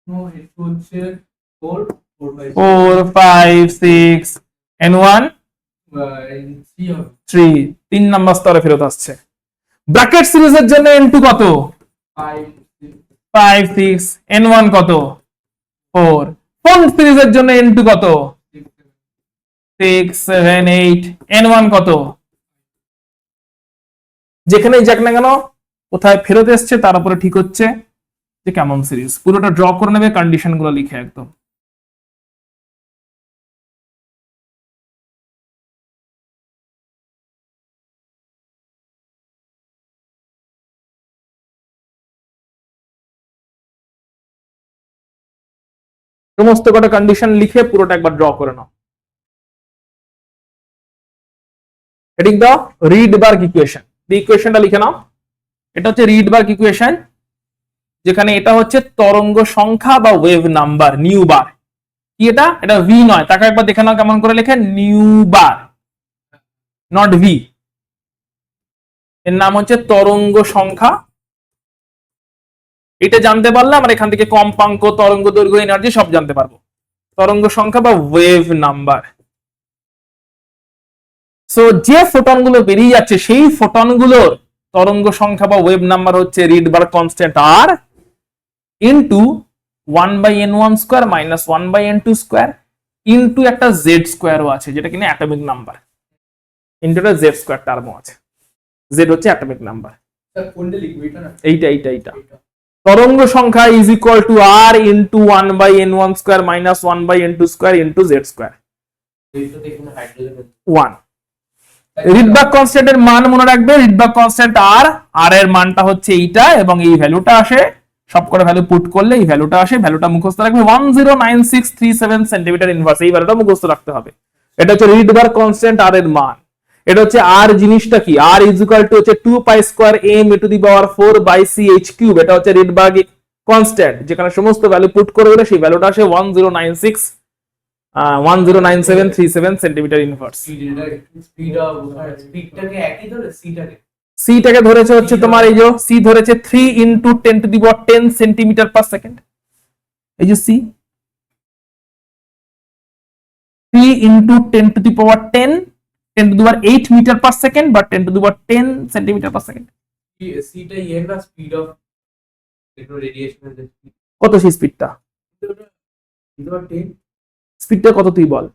নো ইনপুট হচ্ছে 4 4 5 4 5 6 N1 3 হবে 3, 3 নাম্বার স্তরে ফেরত আসছে। ব্র্যাকেট সিরিজের জন্য N2 কত? 5 6 5 6 N1 কত? 4। ফন্ট সিরিজের জন্য N2 কত? 6 7 8 N1 কত? যেখানেই যাক না কেন কোথায় ফেরত এসছে তার উপরে ঠিক হচ্ছে যে কেমন সিরিজ। পুরোটা ড্র করে নেবে কন্ডিশন গুলো লিখে একদম। সমস্ত কটা কন্ডিশন লিখে পুরোটা একবার ড্র করে নাও। হেডিং দাও রিডবার্গ ইকুয়েশন। ইকুয়েশনটা লিখে নাও। এটা হচ্ছে রিডবার্গ ইকুয়েশন, যেখানে এটা হচ্ছে তরঙ্গ সংখ্যা বা ওয়েভ নাম্বার নিউ বার। কি এটা? এটা ভি নয়, তাকে একবার দেখে নাও কেমন করে লেখে, নিউ বার নট ভি। এর নাম হচ্ছে তরঙ্গ সংখ্যা। এটা জানতে পারলে আমরা এখান থেকে কম্পাঙ্ক, তরঙ্গ দৈর্ঘ্য, এনার্জি সব জানতে পারবো। তরঙ্গ সংখ্যা বা ওয়েভ নাম্বার। সো যে ফোটন গুলো বেরিয়ে যাচ্ছে সেই ফোটন গুলোর তরঙ্গ সংখ্যা বা ওয়েভ নাম্বার হচ্ছে রিডবার্গ কনস্ট্যান্ট আর into 1/n1 square minus 1/n2 square into একটা জেড স্কয়ারও আছে যেটা কিনা অ্যাটমিক নাম্বার, ইনটু একটা জেড স্কয়ার টার্মও আছে। জেড হচ্ছে অ্যাটমিক নাম্বার। স্যার কোনটা লিখবো এটা না? এইটা তরঙ্গ সংখ্যা is equal to R into 1/n1 square minus 1/n2 square into Z square. এইটা দেখুন হাইড্রোজেন 1 রিডবার্গ কনস্ট্যান্টের মান মনে রাখবে, রিডবার্গ কনস্ট্যান্ট আর এর মানটা হচ্ছে এইটা এবং এই ভ্যালুটা আসে, সবকটা ভ্যালু পুট করলে এই ভ্যালুটা আসে। ভ্যালুটা মুখস্থ রাখবে 109637 সেন্টিমিটার ইনভার্স, এই ভ্যালুটা মুখস্থ রাখতে হবে। এটা হচ্ছে রিডবার্গ কনস্ট্যান্ট আর এর মান। এটা হচ্ছে আর জিনিসটা কি, আর ইজ ইকুয়াল টু হচ্ছে 2 pi square m to the power 4 by c h cube. এটা হচ্ছে রিডবার্গ কনস্ট্যান্ট, যেখানে সমস্ত ভ্যালু পুট করে দিলে সেই ভ্যালুটা আসে 109737 সেন্টিমিটার ইনভার্স। স্পিডটাকে একই ধরে সিটাকে সি টাকে ধরেছে হচ্ছে তোমার এই যে সি ধরেছে 3 into 10 to the power 10 centimetre per second. এই যে C 3 into 10 to the power 10 10 to the power 8 metre per second বা 10 to the power 10 centimetre per second. সিটা এর না স্পিড অফ রেডিয়েশনের যে স্পিড কত সেই স্পিডটা? এটা 10 স্পিডটা কত তুই বল?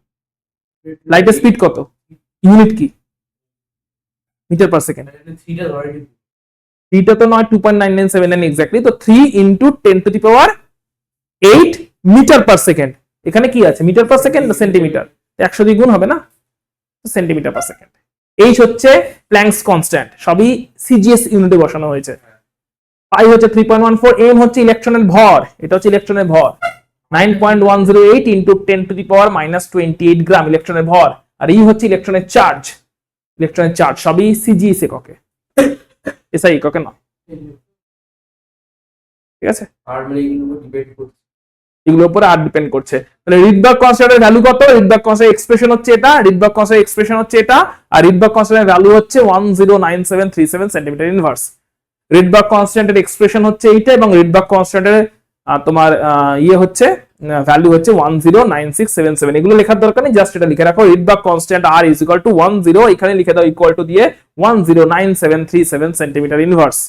লাইটের স্পিড কত? ইউনিট কি? Metre per second. সিটা ধরে এটা তো নয় 2.9979 এক্স্যাক্টলি। তো 3 into 10 to the power 8 metre per second. এখানে কি আছে, মিটার পার সেকেন্ড না সেন্টিমিটার? 100 দিয়ে গুণ হবে না, সেন্টিমিটার পার সেকেন্ড। এইচ হচ্ছে প্ল্যাঙ্কস কনস্ট্যান্ট, সবই সিজিএস ইউনিটে বসানো হয়েছে। পাই হচ্ছে 3.14, এম হচ্ছে ইলেকট্রনের ভর, এটা হচ্ছে ইলেকট্রনের ভর 9.108 into 10 to the power minus 28 গ্রাম ইলেকট্রনের ভর। আর ই হচ্ছে ইলেকট্রনের চার্জ ইলেকট্রনের চার্জ সবই সিজিএস এককে, এসআই এককে না। ঠিক আছে, আর মানে এগুলো ডিবেট করছে। এগুলোর উপরে আর ডিপেন্ড করছে। তাহলে রিডবার্গ কনস্ট্যান্টের ভ্যালু কত? রিডবার্গ কনস্ট্যান্ট এক্সপ্রেশন হচ্ছে এটা, রিডবার্গ কনস্ট্যান্ট এক্সপ্রেশন হচ্ছে এটা, আর রিডবার্গ কনস্ট্যান্টের ভ্যালু হচ্ছে 109737 সেন্টিমিটার ইনভার্স। রিডবার্গ কনস্ট্যান্টের এক্সপ্রেশন হচ্ছে এইটা, এবং রিডবার্গ কনস্ট্যান্টের তোমার ইয়ে হচ্ছে ভ্যালু হচ্ছে 109677। এগুলো লেখার দরকার নেই, জাস্ট এটা লিখে রাখো, Rydberg constant R is equal to 10, এখানে লিখে দাও ইকুয়াল টু দিয়ে 109737 centimetre inverse,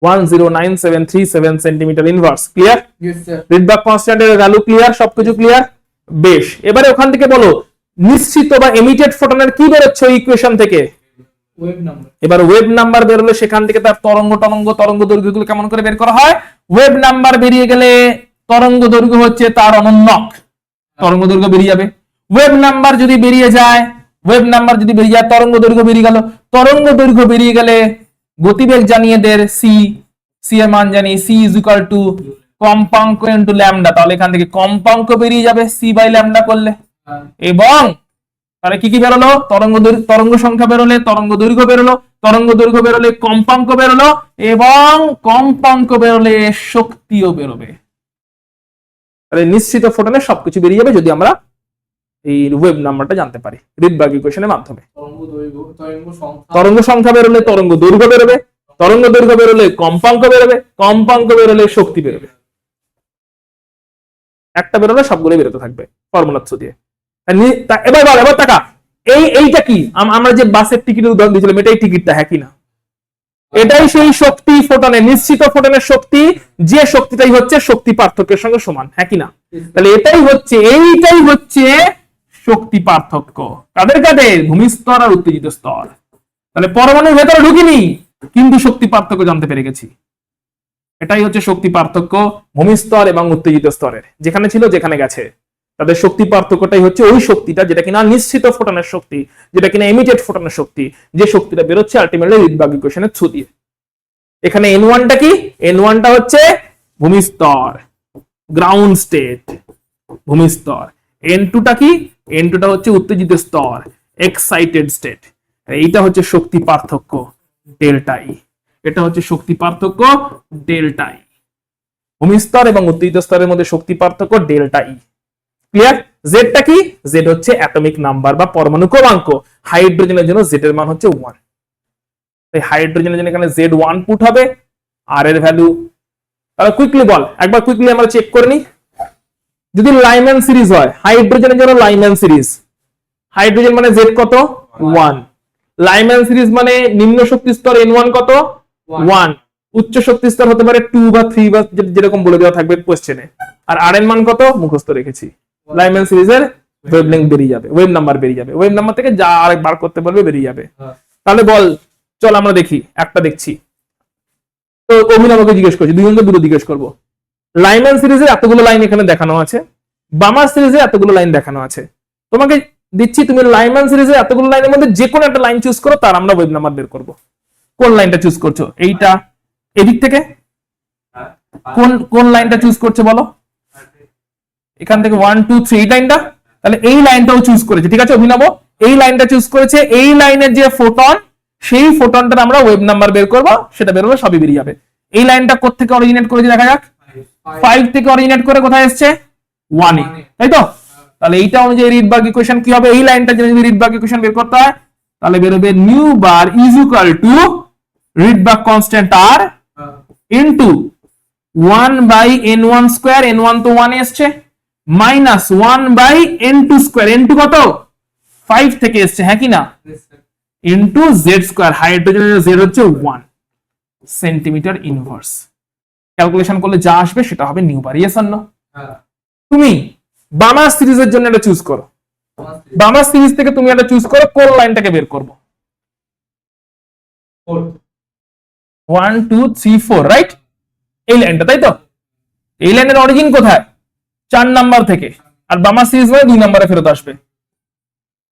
109737 centimetre inverse. Clear? Yes sir. Rydberg কনস্ট্যান্টের ভ্যালু ক্লিয়ার, সবকিছু ক্লিয়ার। বেশ, এবারে ওখান থেকে বলো নিশ্চিত বা এমিটেড ফোটনের কি বেরোচ্ছে ওই ইকুয়েশন থেকে? Wave number. এবার ওয়েভ নাম্বার বেরোলে সেখান থেকে তার তরঙ্গ দৈর্ঘ্যগুলো কেমন করে বের করা হয়? ওয়েভ নাম্বার বেরিয়ে গেলে তরঙ্গ দৈর্ঘ্য হচ্ছে তার অনন্যক, তরঙ্গ দৈর্ঘ্য বেরিয়ে যাবে। ওয়েভ নাম্বার যদি বেরিয়ে যায়, তরঙ্গ দৈর্ঘ্য বেরিয়ে গেল, তরঙ্গ দৈর্ঘ্য বেরিয়ে গেলে গতিবেগ জানিয়ে দের সি এর মান জানি, সি ইজ ইকুয়াল টু কম্পাঙ্ক ইনটু ল্যামডা, তাহলে এখান থেকে কম্পাঙ্ক বেরিয়ে যাবে সি বাই ল্যামডা করলে। এবং তাহলে কি কি বেরোলো? তরঙ্গ সংখ্যা বেরোলে তরঙ্গ দৈর্ঘ্য বেরোলো, তরঙ্গ দৈর্ঘ্য বেরোলে কম্পাঙ্ক বেরোলো, এবং কম্পাঙ্ক বেরোলে শক্তিও বেরোবে। তাহলে নিশ্চিত ফোটনের সবকিছু বেরিয়ে যাবে যদি আমরা এই ওয়েভ নাম্বারটা জানতে পারি রিডবার্গ ইকুয়েশনের মাধ্যমে। তরঙ্গ দৈর্ঘ্য, তরঙ্গ সংখ্যা, তরঙ্গ সংখ্যা বেরোলে তরঙ্গ দৈর্ঘ্য বেরোবে, তরঙ্গ দৈর্ঘ্য বেরোলে কম্পাঙ্ক বেরোবে, কম্পাঙ্ক বেরোলে শক্তি বেরোবে। একটা বেরোলে সবগুলো বেরোতে থাকবে ফর্মুলা থ্রু দিয়ে। এবার টাকা এইটা কি? আমরা যে বাসের টিকিটের উদাহরণ দিয়েছিলাম, এটাই টিকিটটা, হ্যাঁ কি না? এটাই সেই শক্তি ফোটনের, নিশ্চিত ফোটনের শক্তি, যে শক্তিটাই হচ্ছে শক্তি পার্থক্যের সঙ্গে সমান, হ্যাঁ কি না? তাহলে এইটাই হচ্ছে শক্তি পার্থক্য। কাদের? ভূমিস্তর আর উত্তেজিত স্তর। তাহলে পরমাণুর ভেতরে ঢুকিনি, কিন্তু শক্তি পার্থক্য জানতে পেরে গেছি। এটাই হচ্ছে শক্তি পার্থক্য ভূমিস্তর এবং উত্তেজিত স্তরের, যেখানে ছিল যেখানে গেছে। তাদের শক্তি পার্থক্যটাই হচ্ছে ওই শক্তিটা যেটা কিনা নিশ্চিত ফোটনের শক্তি, যেটা কিনা এমিটেড ফোটনের শক্তি, যে শক্তিটা বেরোচ্ছে আলটিমেটলি রিডবার্গ ইকুয়েশনের থ্রু দিয়ে। এখানে N1টা কি? N1টা হচ্ছে ভূমিস্তর, গ্রাউন্ড স্টেট, ভূমিস্তর। N2টা কি? N2টা হচ্ছে উত্তেজিত স্তর, এক্সাইটেড স্টেট। এইটা হচ্ছে শক্তি পার্থক্য ডেল্টা ই। এটা হচ্ছে শক্তি পার্থক্য ডেল্টা ই। ভূমিস্তর এবং উত্তেজিত স্তরের মধ্যে শক্তি পার্থক্য ডেল্টা ই। ক্লিয়ার? জেডটা কি? জেড হচ্ছে অ্যাটমিক নাম্বার বা পরমাণু ক্রমাঙ্ক। হাইড্রোজেনের জন্য জেড এর মান হচ্ছে 1। তাই হাইড্রোজেনের জন্য এখানে Z1 পুট হবে, আর এর ভ্যালু, তাহলে কুইকলি বল, একবার কুইকলি আমরা চেক করে নিই। যদি লাইম্যান সিরিজ হয়, হাইড্রোজেনের জন্য লাইম্যান সিরিজ, হাইড্রোজেন মানে Z কত? 1। লাইম্যান সিরিজ মানে নিম্ন শক্তি স্তর N1 কত? 1। উচ্চ শক্তি স্তর হতে পারে 2 বা 3 বা যেরকম বলে দেওয়া থাকবে কোশ্চেনে। আর আর এর মান কত? মুখস্থ রেখেছি। লাইম্যান সিরিজের ওয়েভলেংথ বেরিয়ে যাবে, ওয়েভ নাম্বার বেরিয়ে যাবে, ওয়েভ নাম্বার থেকে যা আরেক বার করতে বলবে বেরিয়ে যাবে। তাহলে বল, চল আমরা দেখি, একটা দেখছি তো অভিনবকে জিজ্ঞেস করছি, দুজনকে দুটো জিজ্ঞেস করবো। লাইম্যান সিরিজের এতগুলো লাইন এখানে দেখানো আছে, বামার সিরিজে এতগুলো লাইন দেখানো আছে। তোমাকে দিচ্ছি, তুমি লাইম্যান সিরিজের এতগুলো লাইনের মধ্যে যে কোনো একটা লাইন চুজ করো, তার আমরা ওয়েভ নাম্বার বের করবো। কোন লাইনটা চুজ করছো? এইটা, এদিক থেকে কোন লাইনটা চুজ করছো বলো? এখান থেকে 1 2 3 এই লাইনটা, তাহলে এই লাইনটাও চুজ করেছে। ঠিক আছে অভিনব, এই লাইনটা চুজ করেছে। এই লাইনের যে ফোটন, সেই ফোটনটার আমরা ওয়েভ নাম্বার বের করবো, সেটা বেরোবে, সবই বেরিয়ে যাবে। এই লাইনটা কোত্থেকে অরিজিনেট করেছে দেখা যাক। 5 থেকে অরিজিনেট করে কোথায় এসছে? 1 এ, তাই তো? তাহলে এইটা অনুযায়ী রিডবার্গ ইকুয়েশন কি হবে? এই লাইনটা যদি রিডবার্গ ইকুয়েশন বের করতে হয়, তাহলে বেরোবে nu bar is equal to Rydberg constant R into 1 by n1 square, n1 তো 1 এসছে, minus 1 by n2 square, n2 কত? 5 থেকে এসছে, হ্যাঁ কি না? ইনটু জেড স্কয়ার, হাইড্রোজেনের জেড হচ্ছে 1 সেন্টিমিটার ইনভার্স। ক্যালকুলেশন করলে যা আসবে সেটা হবে nu bar. Yes or no? তুমি বামার সিরিজের জন্য এটা চুজ করো, বামার সিরিজ থেকে তুমি এটা চুজ করো, কোন লাইনটাকে বের করবো? 1 2 3 4, রাইট? এই লাইনটা, তাই তো? এই লাইনের অরিজিন কোথায়? 4 নাম্বার থেকে, আর বামার সিরিজ মানে 2 নম্বরে ফেরত আসবে।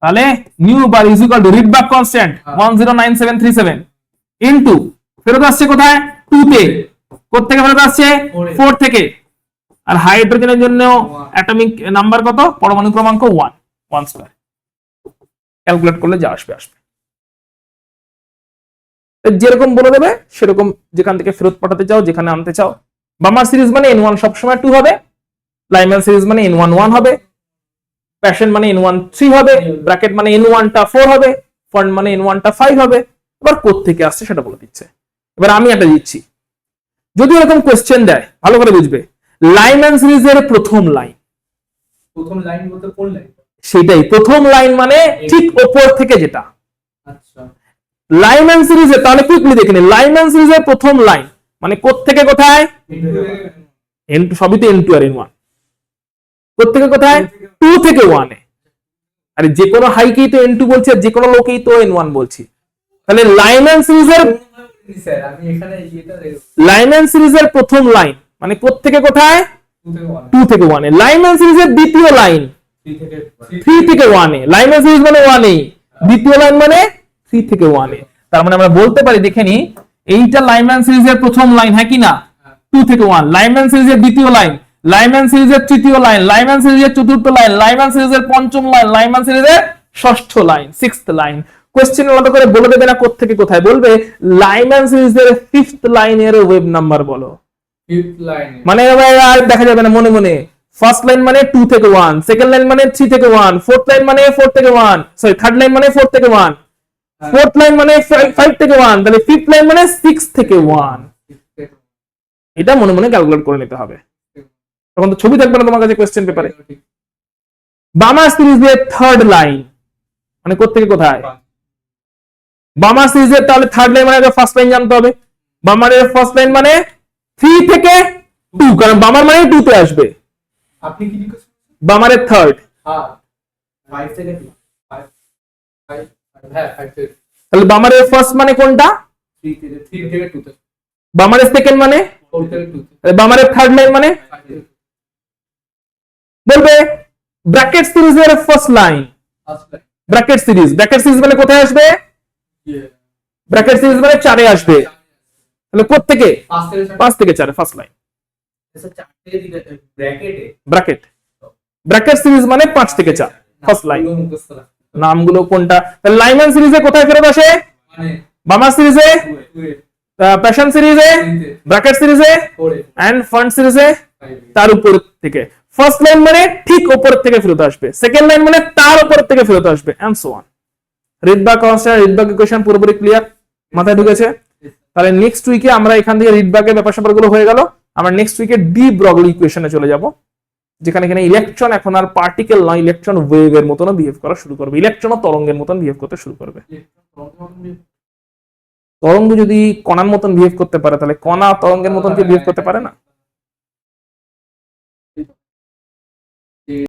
তাহলে new bar is equal to Rydberg constant 109737 into ফেরত আসছে কোথায়? 2 তে। কোথা থেকে ফেরত আসছে? 4 থেকে। আর হাইড্রোজেনের জন্য অ্যাটমিক নাম্বার কত? পরমাণু ক্রমাঙ্ক 1 1 স্কয়ার। ক্যালকুলেট করলে যা আসবে আসবে। যেরকম বলে দেবে সেরকম যেখান থেকে ফেরত পাঠাতে চাও, যেখানে আনতে চাও। বামার সিরিজ মানে n1 সবসময় 2 হবে, লাইম্যান সিরিজ মানে n1 1 হবে, প্যাশন মানে n1 3 হবে, ব্র্যাকেট মানে n1 টা 4 হবে, ফন্ট মানে n1 টা 5 হবে। এবার কোথা থেকে আসছে সেটা বলে দিচ্ছে। এবার আমি একটা দিচ্ছি, যদি এরকম কোশ্চেন দেয় ভালো করে বুঝবে, লাইম্যান সিরিজের প্রথম লাইন, প্রথম লাইন বলতে কোন লাইন? সেটাই প্রথম লাইন মানে ঠিক ওপর থেকে যেটা আচ্ছা লাইম্যান সিরিজে, তাহলে কুইকলি দেখে নিন, লাইম্যান সিরিজের প্রথম লাইন মানে কোত্থেকে কোথায়, n2 সবই তো n2 আর n1, কোত্থেকে কোথায় 2 থেকে 1 এ। আরে যে কোনো হাইকেই তো n2 বলছি, আর যে কোনো লোকেই তো n1 বলছি। তাহলে লাইম্যান সিরিজের স্যার আমি এখানে এটা লাইম্যান সিরিজের প্রথম লাইন মানে কোত্থেকে কোথায় 2 থেকে 1 এ। লাইম্যান সিরিজের দ্বিতীয় লাইন 3 থেকে 1 এ। লাইম্যান সিরিজ মানে 1 এ, দ্বিতীয় লাইন মানে 3 থেকে 1 এ। তার মানে আমরা বলতে পারি, দেখে নি, এইটা লাইম্যান সিরিজের প্রথম লাইন, হ্যাঁ কি না, 2 থেকে 1। লাইম্যান সিরিজের দ্বিতীয় লাইন, লাইম্যান সিরিজের তৃতীয় লাইন, লাইম্যান সিরিজের চতুর্থ লাইন, লাইম্যান সিরিজের পঞ্চম লাইন, লাইম্যান সিরিজের ষষ্ঠ লাইন, 6th লাইন। কোশ্চেন আলাদা করে বলে দেবে না কোত্থেকে কোথায়, বলবে লাইম্যান সিরিজের 5th লাইনের ওয়েব নাম্বার বলো। 5th লাইন মানে আর দেখা যাবে না মনে মনে, ফার্স্ট লাইন মানে 2 থেকে 1, সেকেন্ড লাইন মানে 3 থেকে 1, ফোর্থ লাইন মানে 4 থেকে 1, সরি থার্ড লাইন মানে 4 থেকে 1, ফোর্থ লাইন মানে 5 থেকে 1, তাহলে ফিফথ লাইন মানে 6 থেকে 1। এটা মনে মনে ক্যালকুলেট করে নিতে হবে, তখন তো ছবি থাকবে না তোমার কাছে কোশ্চেন পেপারে। বামার সিরিজের থার্ড লাইন মানে কোত্থেকে কোথায়, বামার সিরিজের তাহলে থার্ড লাইন মানে ফার্স্ট লাইন জানতে হবে। বামারের ফার্স্ট লাইন মানে 3 থেকে 2, কারণ বামার মানে 2 তে আসবে। আপনি কি জিজ্ঞেস করছেন? বামারের থার্ড, হ্যাঁ 5 থেকে 2 5 হ্যাঁ 5 থেকে তাহলে বামারের ফার্স্ট মানে কোনটা, 3 থেকে 2 তে, বামারের সেকেন্ড মানে, 4 থেকে 2 তে, তাহলে বামারের থার্ড লাইন মানে 5 থেকে 2 বলবে ব্র্যাকেট সিরিজের first line, first line bracket series, bracket series মানে কোথায় আসবে, ব্র্যাকেট সিরিজ মানে 4 এ আসবে। তাহলে কোথা থেকে, 5 থেকে 4 এ ফার্স্ট লাইন, স্যার 4 থেকে দিলে ব্র্যাকেটে ব্র্যাকেট, ব্র্যাকেট সিরিজ মানে 5 থেকে 4 ফার্স্ট লাইন। নামগুলো কোনটা, তাহলে লাইম্যান সিরিজে কোথায় ফেরত আসে, মানে বামার সিরিজে, প্যাশন সিরিজে, ব্র্যাকেট সিরিজে এন্ড ফন্ট সিরিজে, তার উপর থেকে। ফার্স্ট লাইন মানে ঠিক উপর থেকে ফেরত আসবে, সেকেন্ড লাইন মানে তার উপর থেকে ফেরত আসবে, and so on. Rydberg constant, Rydberg equation পুরোপুরি ক্লিয়ার, মাথায় ঢুকেছে? তাহলে নেক্সট উইকে আমরা এখান থেকে রিডব্যাকের ব্যাপার স্যাপারগুলো হয়ে গেল, আমরা নেক্সট উইকে ডি ব্রগলি ইকুয়েশনে চলে যাব, যেখানে এখানে ইলেকট্রন এখন আর পার্টিকেল নয়, ইলেকট্রন ওয়েভের মতন বিহেভ করা শুরু করবে, ইলেকট্রন তরঙ্গের মতন বিহেভ করতে শুরু করবে। তরঙ্গ যদি কণার মতন বিহেভ করতে পারে, তাহলে কণা তরঙ্গের মতন কি বিহেভ করতে পারে না?